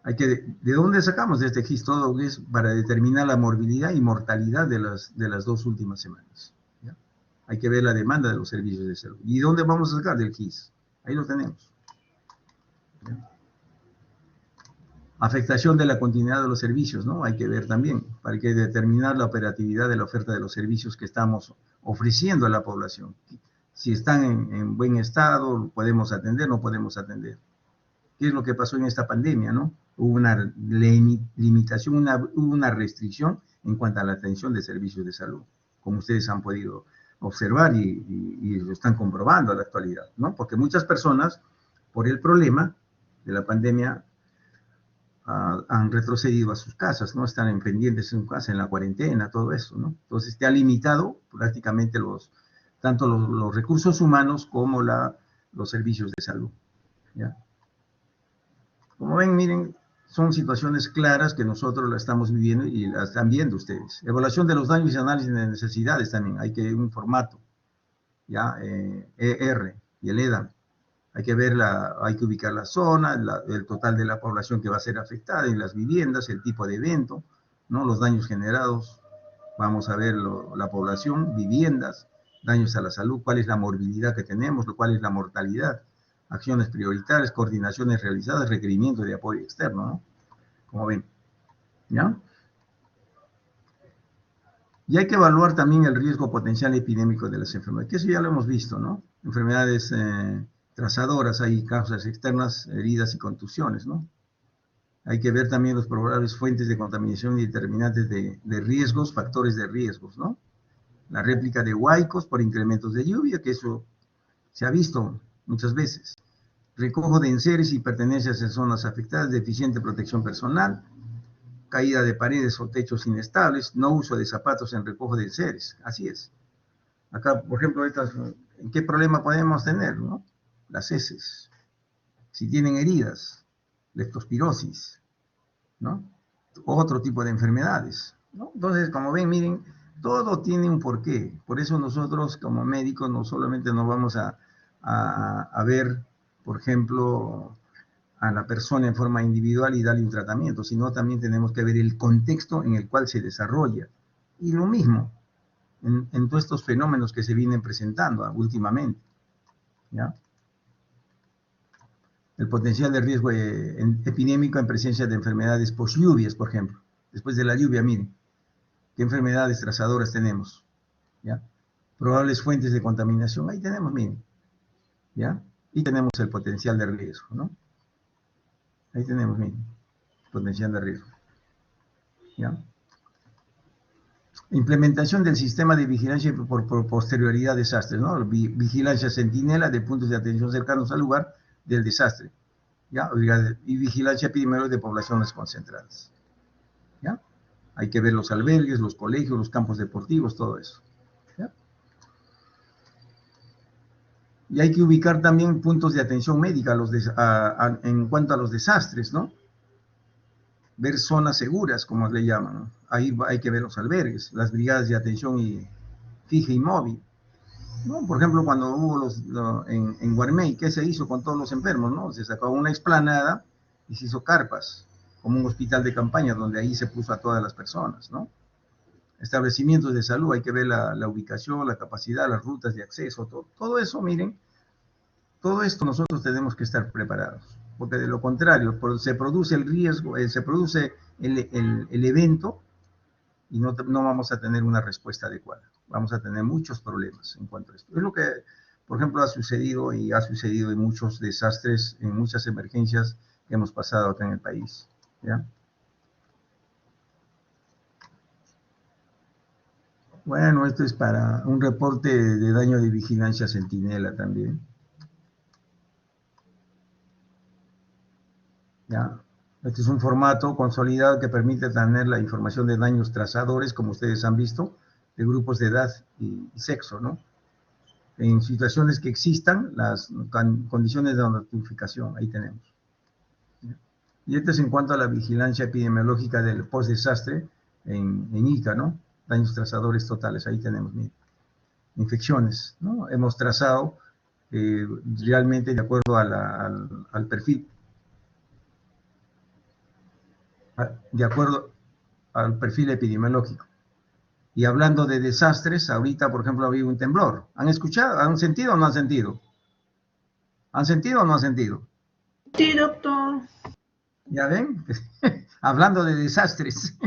¿De dónde sacamos de este GIS? Todo es para determinar la morbilidad y mortalidad de las 2 últimas semanas, ¿ya? Hay que ver la demanda de los servicios de salud. ¿Y dónde vamos a sacar del GIS? Ahí lo tenemos. ¿Ya? Afectación de la continuidad de los servicios, ¿no? Hay que ver también, para que determinar la operatividad de la oferta de los servicios que estamos ofreciendo a la población. Si están en buen estado, podemos atender, no podemos atender. ¿Qué es lo que pasó en esta pandemia, no? Hubo una limitación, hubo una restricción en cuanto a la atención de servicios de salud, como ustedes han podido observar y lo están comprobando a la actualidad, ¿no? Porque muchas personas, por el problema de la pandemia, han retrocedido a sus casas, ¿no? Están pendientes en su casa, en la cuarentena, todo eso, ¿no? Entonces te ha limitado prácticamente tanto los recursos humanos como los servicios de salud, ¿ya? Como ven, miren, son situaciones claras que nosotros las estamos viviendo y las están viendo ustedes. Evaluación de los daños y análisis de necesidades también, hay que un formato, ¿ya? ER y el EDAM. Hay que hay que ubicar la zona, el total de la población que va a ser afectada en las viviendas, el tipo de evento, ¿no? Los daños generados. Vamos a ver la población, viviendas, daños a la salud, cuál es la morbilidad que tenemos, cuál es la mortalidad, acciones prioritarias, coordinaciones realizadas, requerimientos de apoyo externo, ¿no? Como ven, ¿ya? Y hay que evaluar también el riesgo potencial epidémico de las enfermedades, que eso ya lo hemos visto, ¿no? Enfermedades trazadoras, hay causas externas, heridas y contusiones, ¿no? Hay que ver también los probables fuentes de contaminación y determinantes de riesgos, factores de riesgos, ¿no? La réplica de huaicos por incrementos de lluvia, que eso se ha visto muchas veces. Recojo de enseres y pertenencias en zonas afectadas, deficiente protección personal, caída de paredes o techos inestables, no uso de zapatos en recojo de enseres, así es. Acá, por ejemplo, ¿qué problema podemos tener, no? Las heces, si tienen heridas, leptospirosis, ¿no? Otro tipo de enfermedades, ¿no? Entonces, como ven, miren, todo tiene un porqué. Por eso nosotros, como médicos, no solamente nos vamos a ver, por ejemplo, a la persona en forma individual y darle un tratamiento, sino también tenemos que ver el contexto en el cual se desarrolla. Y lo mismo en todos estos fenómenos que se vienen presentando últimamente, ¿ya? El potencial de riesgo epidémico en presencia de enfermedades post-lluvias, por ejemplo. Después de la lluvia, miren, qué enfermedades trazadoras tenemos, ¿ya? Probables fuentes de contaminación, ahí tenemos, miren, ¿ya? Y tenemos el potencial de riesgo, ¿no? Ahí tenemos, miren, potencial de riesgo, ¿ya? Implementación del sistema de vigilancia por posterioridad a desastres, ¿no? Vigilancia centinela de puntos de atención cercanos al lugar del desastre, ¿ya? Y vigilancia epidemiológica de poblaciones concentradas, ¿ya? Hay que ver los albergues, los colegios, los campos deportivos, todo eso, ¿ya? Y hay que ubicar también puntos de atención médica en cuanto a los desastres, ¿no? Ver zonas seguras, como le llaman, ¿no? Ahí hay que ver los albergues, las brigadas de atención fija y móvil, ¿no? Por ejemplo, cuando hubo en Guarmey, ¿qué se hizo con todos los enfermos, no? Se sacó una explanada y se hizo carpas, como un hospital de campaña, donde ahí se puso a todas las personas, ¿no? Establecimientos de salud, hay que ver la ubicación, la capacidad, las rutas de acceso, todo eso, miren, todo esto nosotros tenemos que estar preparados, porque de lo contrario, se produce el riesgo, se produce el evento y no vamos a tener una respuesta adecuada. Vamos a tener muchos problemas en cuanto a esto. Es lo que, por ejemplo, ha sucedido en muchos desastres, en muchas emergencias que hemos pasado acá en el país, ¿ya? Bueno, esto es para un reporte de daño de vigilancia centinela también, ¿ya? Este es un formato consolidado que permite tener la información de daños trazadores, como ustedes han visto, de grupos de edad y sexo, ¿no? En situaciones que existan, las condiciones de notificación, ahí tenemos. Y esto es en cuanto a la vigilancia epidemiológica del post-desastre en Ica, ¿no? Daños trazadores totales, ahí tenemos, miren. Infecciones, ¿no? Hemos trazado realmente de acuerdo al perfil, de acuerdo al perfil epidemiológico. Y hablando de desastres, ahorita, por ejemplo, ha habido un temblor. ¿Han escuchado? ¿Han sentido o no han sentido? ¿Han sentido o no han sentido? Sí, doctor. ¿Ya ven? Hablando de desastres.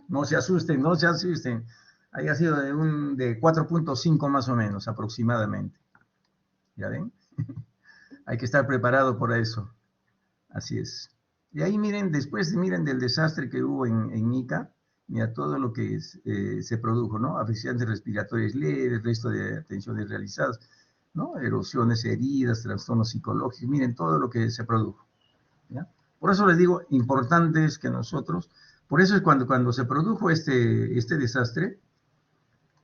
No se asusten, no se asusten. Haya sido de 4.5 más o menos, aproximadamente. ¿Ya ven? Hay que estar preparado por eso. Así es. Y ahí miren, después miren del desastre que hubo en Ica, mira todo lo que se produjo, ¿no? Afecciones respiratorias leves, resto de atenciones realizadas, ¿no? Erosiones, heridas, trastornos psicológicos, miren todo lo que se produjo, ¿ya? Por eso les digo, importante es que nosotros, por eso es cuando se produjo este desastre,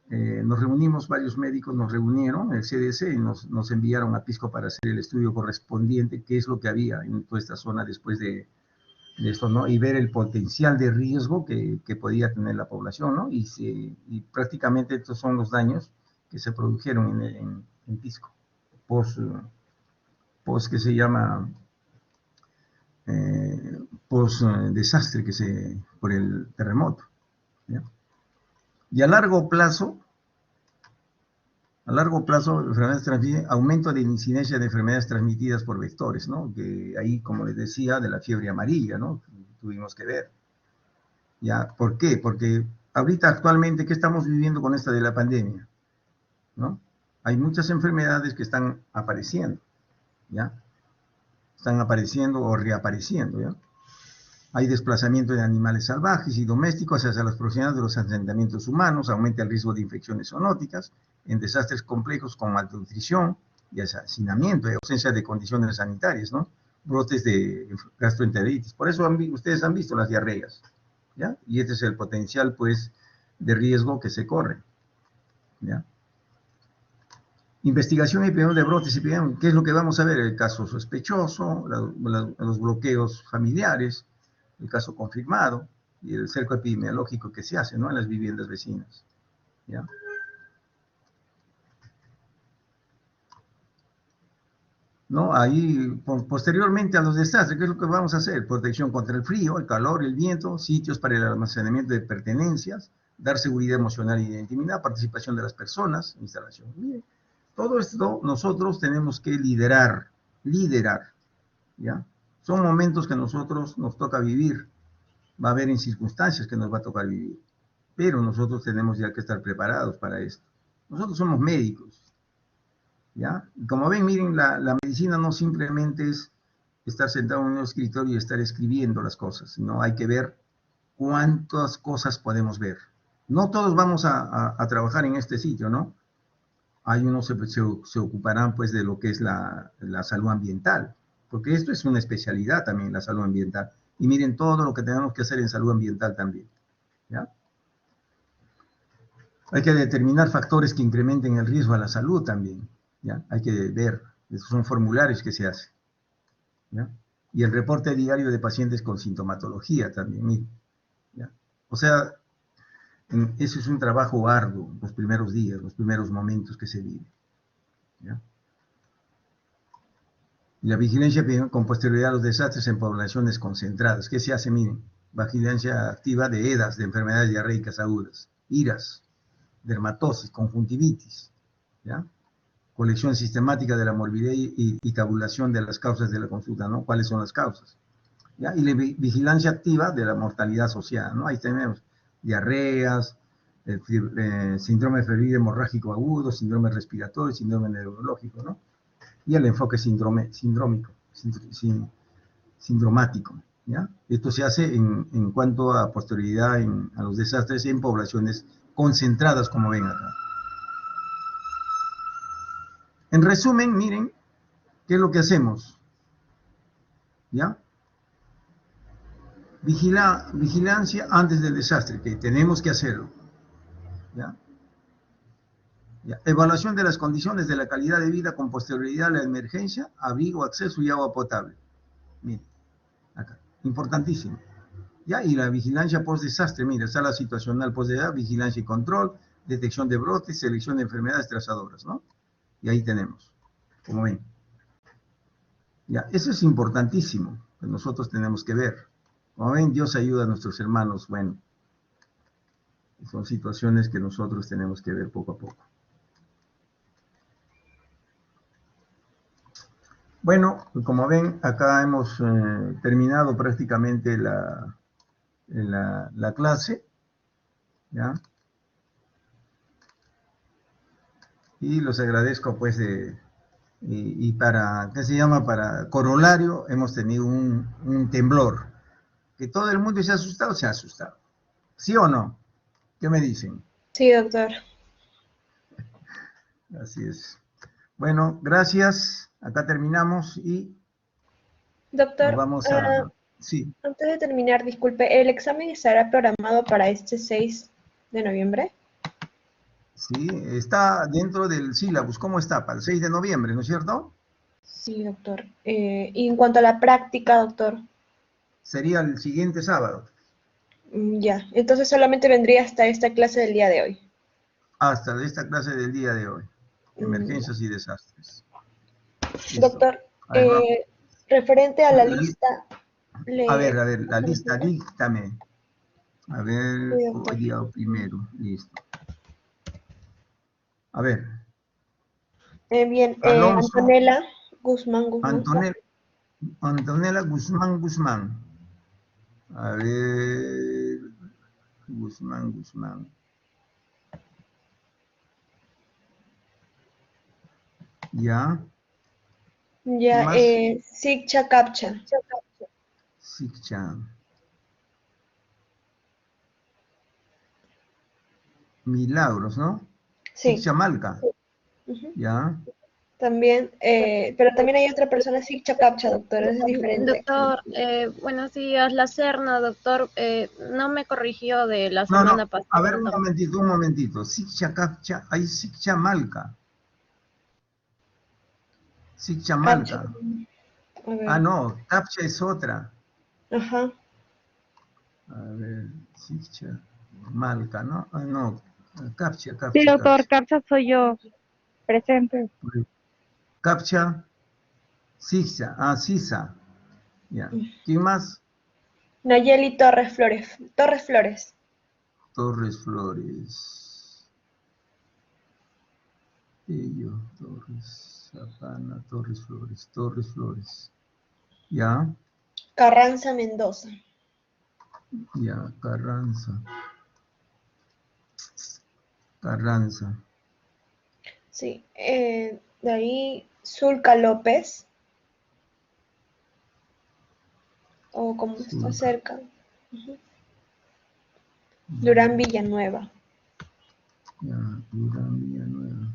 nos reunimos, varios médicos nos reunieron, el CDC, y nos enviaron a Pisco para hacer el estudio correspondiente, qué es lo que había en toda esta zona después de esto, ¿no? Y ver el potencial de riesgo que podía tener la población, ¿no? Y prácticamente estos son los daños que se produjeron en Pisco, que se llama post desastre por el terremoto, ¿ya? Y a largo plazo, enfermedades transmitidas, aumento de incidencia de enfermedades transmitidas por vectores, ¿no? Que ahí, como les decía, de la fiebre amarilla, ¿no? Tuvimos que ver. ¿Ya? ¿Por qué? Porque ahorita actualmente, ¿qué estamos viviendo con esta de la pandemia? ¿No? Hay muchas enfermedades que están apareciendo, ¿ya? Están apareciendo o reapareciendo, ¿ya? Hay desplazamiento de animales salvajes y domésticos hacia las proximidades de los asentamientos humanos, aumenta el riesgo de infecciones zoonóticas, en desastres complejos con malnutrición y hacinamiento, y ausencia de condiciones sanitarias, ¿no? brotes de gastroenteritis. Por eso ustedes han visto las diarreas, ¿ya? Y este es el potencial, pues, de riesgo que se corre, ¿ya? Investigación epidemiológica de brotes epidemiológicos. ¿Qué es lo que vamos a ver? El caso sospechoso, los bloqueos familiares, el caso confirmado y el cerco epidemiológico que se hace, ¿no?, en las viviendas vecinas, ¿ya? ¿No? Ahí, posteriormente a los desastres, ¿qué es lo que vamos a hacer? Protección contra el frío, el calor, el viento, sitios para el almacenamiento de pertenencias, dar seguridad emocional y de intimidad, participación de las personas, instalación. Miren, todo esto nosotros tenemos que liderar, ¿ya? Son momentos que nosotros nos toca vivir, va a haber en circunstancias que nos va a tocar vivir, pero nosotros tenemos ya que estar preparados para esto. Nosotros somos médicos, ¿ya? Y como ven, miren, la medicina no simplemente es estar sentado en un escritorio y estar escribiendo las cosas, sino hay que ver cuántas cosas podemos ver. No todos vamos a trabajar en este sitio, ¿no? Hay unos se ocuparán pues de lo que es la salud ambiental, porque esto es una especialidad también, la salud ambiental. Y miren todo lo que tenemos que hacer en salud ambiental también, ¿ya? Hay que determinar factores que incrementen el riesgo a la salud también, ¿ya? Hay que ver, esos son formularios que se hacen, ¿ya? Y el reporte diario de pacientes con sintomatología también, miren, ¿ya? O sea, ese es un trabajo arduo, los primeros días, los primeros momentos que se viven, ¿ya? Y la vigilancia con posterioridad a los desastres en poblaciones concentradas. ¿Qué se hace? Miren, vigilancia activa de EDAs, de enfermedades diarreicas agudas, IRAS, dermatosis, conjuntivitis, ¿ya? Colección sistemática de la morbidez y tabulación de las causas de la consulta, ¿no? ¿Cuáles son las causas? ¿Ya? Y la vigilancia activa de la mortalidad asociada, ¿no? Ahí tenemos diarreas, síndrome febril hemorrágico agudo, síndrome respiratorio, síndrome neurológico, ¿no? Y el enfoque sindromático, ¿ya? Esto se hace en cuanto a posterioridad a los desastres en poblaciones concentradas, como ven acá. En resumen, miren, ¿qué es lo que hacemos? ¿Ya? Vigilancia antes del desastre, que tenemos que hacerlo, ¿ya? ¿Ya? Evaluación de las condiciones de la calidad de vida con posterioridad a la emergencia, abrigo, acceso y agua potable. Miren, acá, importantísimo. ¿Ya? Y la vigilancia post-desastre, mira, sala situacional post-desastre, vigilancia y control, detección de brotes, selección de enfermedades trazadoras, ¿no? Y ahí tenemos, como ven. Ya, eso es importantísimo, que nosotros tenemos que ver. Como ven, Dios ayuda a nuestros hermanos, bueno, son situaciones que nosotros tenemos que ver poco a poco. Bueno, como ven, acá hemos terminado prácticamente la clase, ¿ya? Y los agradezco, pues, y para, ¿qué se llama? Para corolario, hemos tenido un temblor. Que todo el mundo se ha asustado, se ha asustado. ¿Sí o no? ¿Qué me dicen? Sí, doctor. Así es. Bueno, gracias. Acá terminamos y nos Doctor, vamos a... Sí, antes de terminar, disculpe, ¿el examen estará programado para este 6 de noviembre? sí, está dentro del sílabus. ¿Cómo está? Para el 6 de noviembre, ¿no es cierto? Sí, doctor. Y en cuanto a la práctica, doctor, Sería el siguiente sábado, ya, entonces solamente vendría hasta esta clase del día de hoy. hasta esta clase del día de hoy. Ya. Emergencias y desastres. Listo. Doctor, A ver, referente a la lista, le... a ver, la lista, díctame. A ver, Sí, doctor. hoy día primero, listo. A ver, Bien, Alonso, Antonella Guzmán Guzmán. Antonella Guzmán Guzmán. A ver, Guzmán. Ya, ¿quién Ya, más? Sikcha Kapcha. Sikchan. Milagros, ¿no? Sí. Sikchamalca. Ujú. Ya. También, pero también hay otra persona, Siccha Captcha, doctor, es diferente. Doctor, buenos días. La Serna, doctor, no me corrigió de la No, semana a ver, pasada. un momentito. Sikcha Captcha, hay Sikcha Malca. Sikcha Captcha. Malca. A Ah, ver. no, Captcha es otra. Ajá. A ver, Sikcha Malca, ¿no? Ah, no, Captcha, Sí, Captcha, doctor, Captcha. Capsa soy yo, presente. Captcha, Sikcha, Sisa. Ya. ¿Quién más? Nayeli Torres Flores. Torres Flores. Torres Flores. Ello, Torres, Zapana, Torres Flores, Torres Flores. Ya, Carranza Mendoza. ya, Carranza. Carranza. Sí. De ahí, Zulca López. O como está Zulca. cerca. Durán Villanueva. Ya, Durán Villanueva.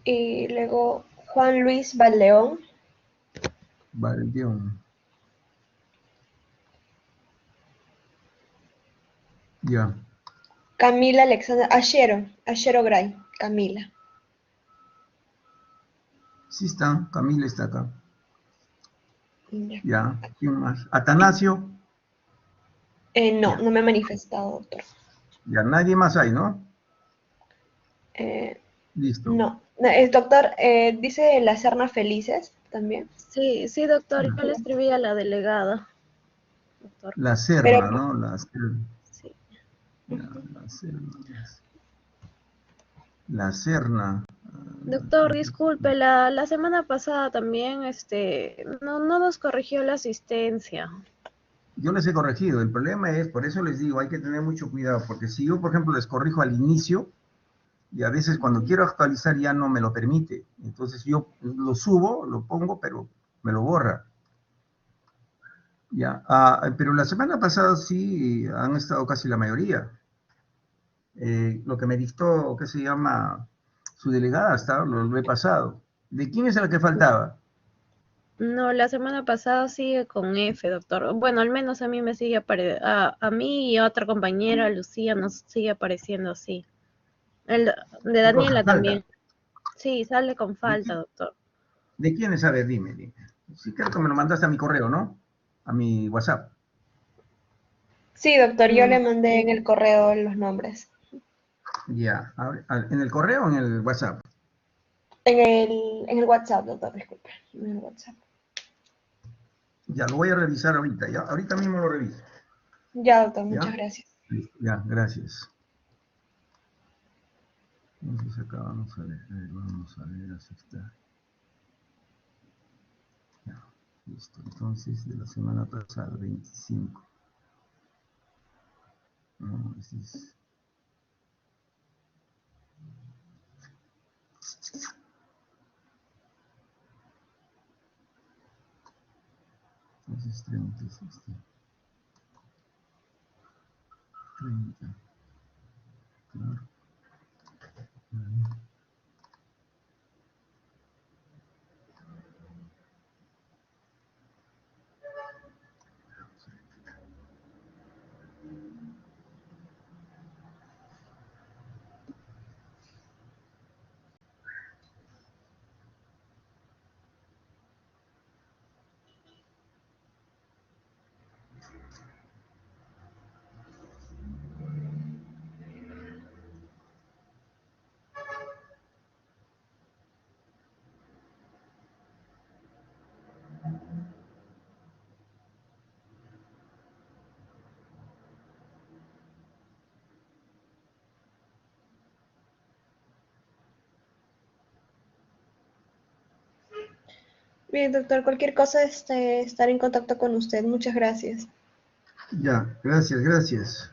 Y luego Juan Luis Valleón. Valdeón. Ya. Camila Alexandra. Ashero Gray. Camila. Sí está, Camila está acá. Ya. Ya, ¿quién más? Atanasio. No, Ya, no me he manifestado, doctor. ya, nadie más hay, ¿no? Eh, Listo. no. No, el doctor dice la Serna Felices también. Sí, sí, doctor, Ya. yo le escribí a la delegada, doctor. La Pero, Serna, ¿no? La Serna. Sí. Ya, la Serna. La Serna. Doctor, disculpe, la semana pasada también, no nos corrigió la asistencia. Yo les he corregido. El problema es, por eso les digo, hay que tener mucho cuidado, porque si yo, por ejemplo, les corrijo al inicio, y a veces cuando quiero actualizar ya no me lo permite. Entonces yo lo subo, lo pongo, pero me lo borra. Ya, pero la semana pasada sí han estado casi la mayoría. Lo que me dictó, ¿qué se llama? Su delegada, hasta lo he pasado. ¿De quién es el que faltaba? No, la semana pasada sigue con F, doctor. Bueno, al menos a mí me sigue a mí y a otra compañera, Lucía, nos sigue apareciendo así. El de ¿Qué cosa? Daniela Falta. también. Sí, sale con ¿De, falta, doctor. de quién es? A ver, dime, dime. Sí, creo que me lo mandaste a mi correo, ¿no? A mi WhatsApp. sí, doctor, yo Mm, le mandé en el correo los nombres. Ya, ¿en el correo o en el WhatsApp? En el WhatsApp, doctor, disculpe. En el WhatsApp. Ya, lo voy a revisar ahorita, ya. Ahorita mismo lo reviso. Ya, doctor, muchas ¿Ya? gracias. Listo, ya, gracias. Entonces acá vamos a ver, aceptar. Ya, listo. Entonces, de la semana pasada, 25. No, ese es... Entonces, 30 es este. 30. Claro. Bien, doctor, cualquier cosa, estaré en contacto con usted. Muchas gracias. Ya, gracias, gracias.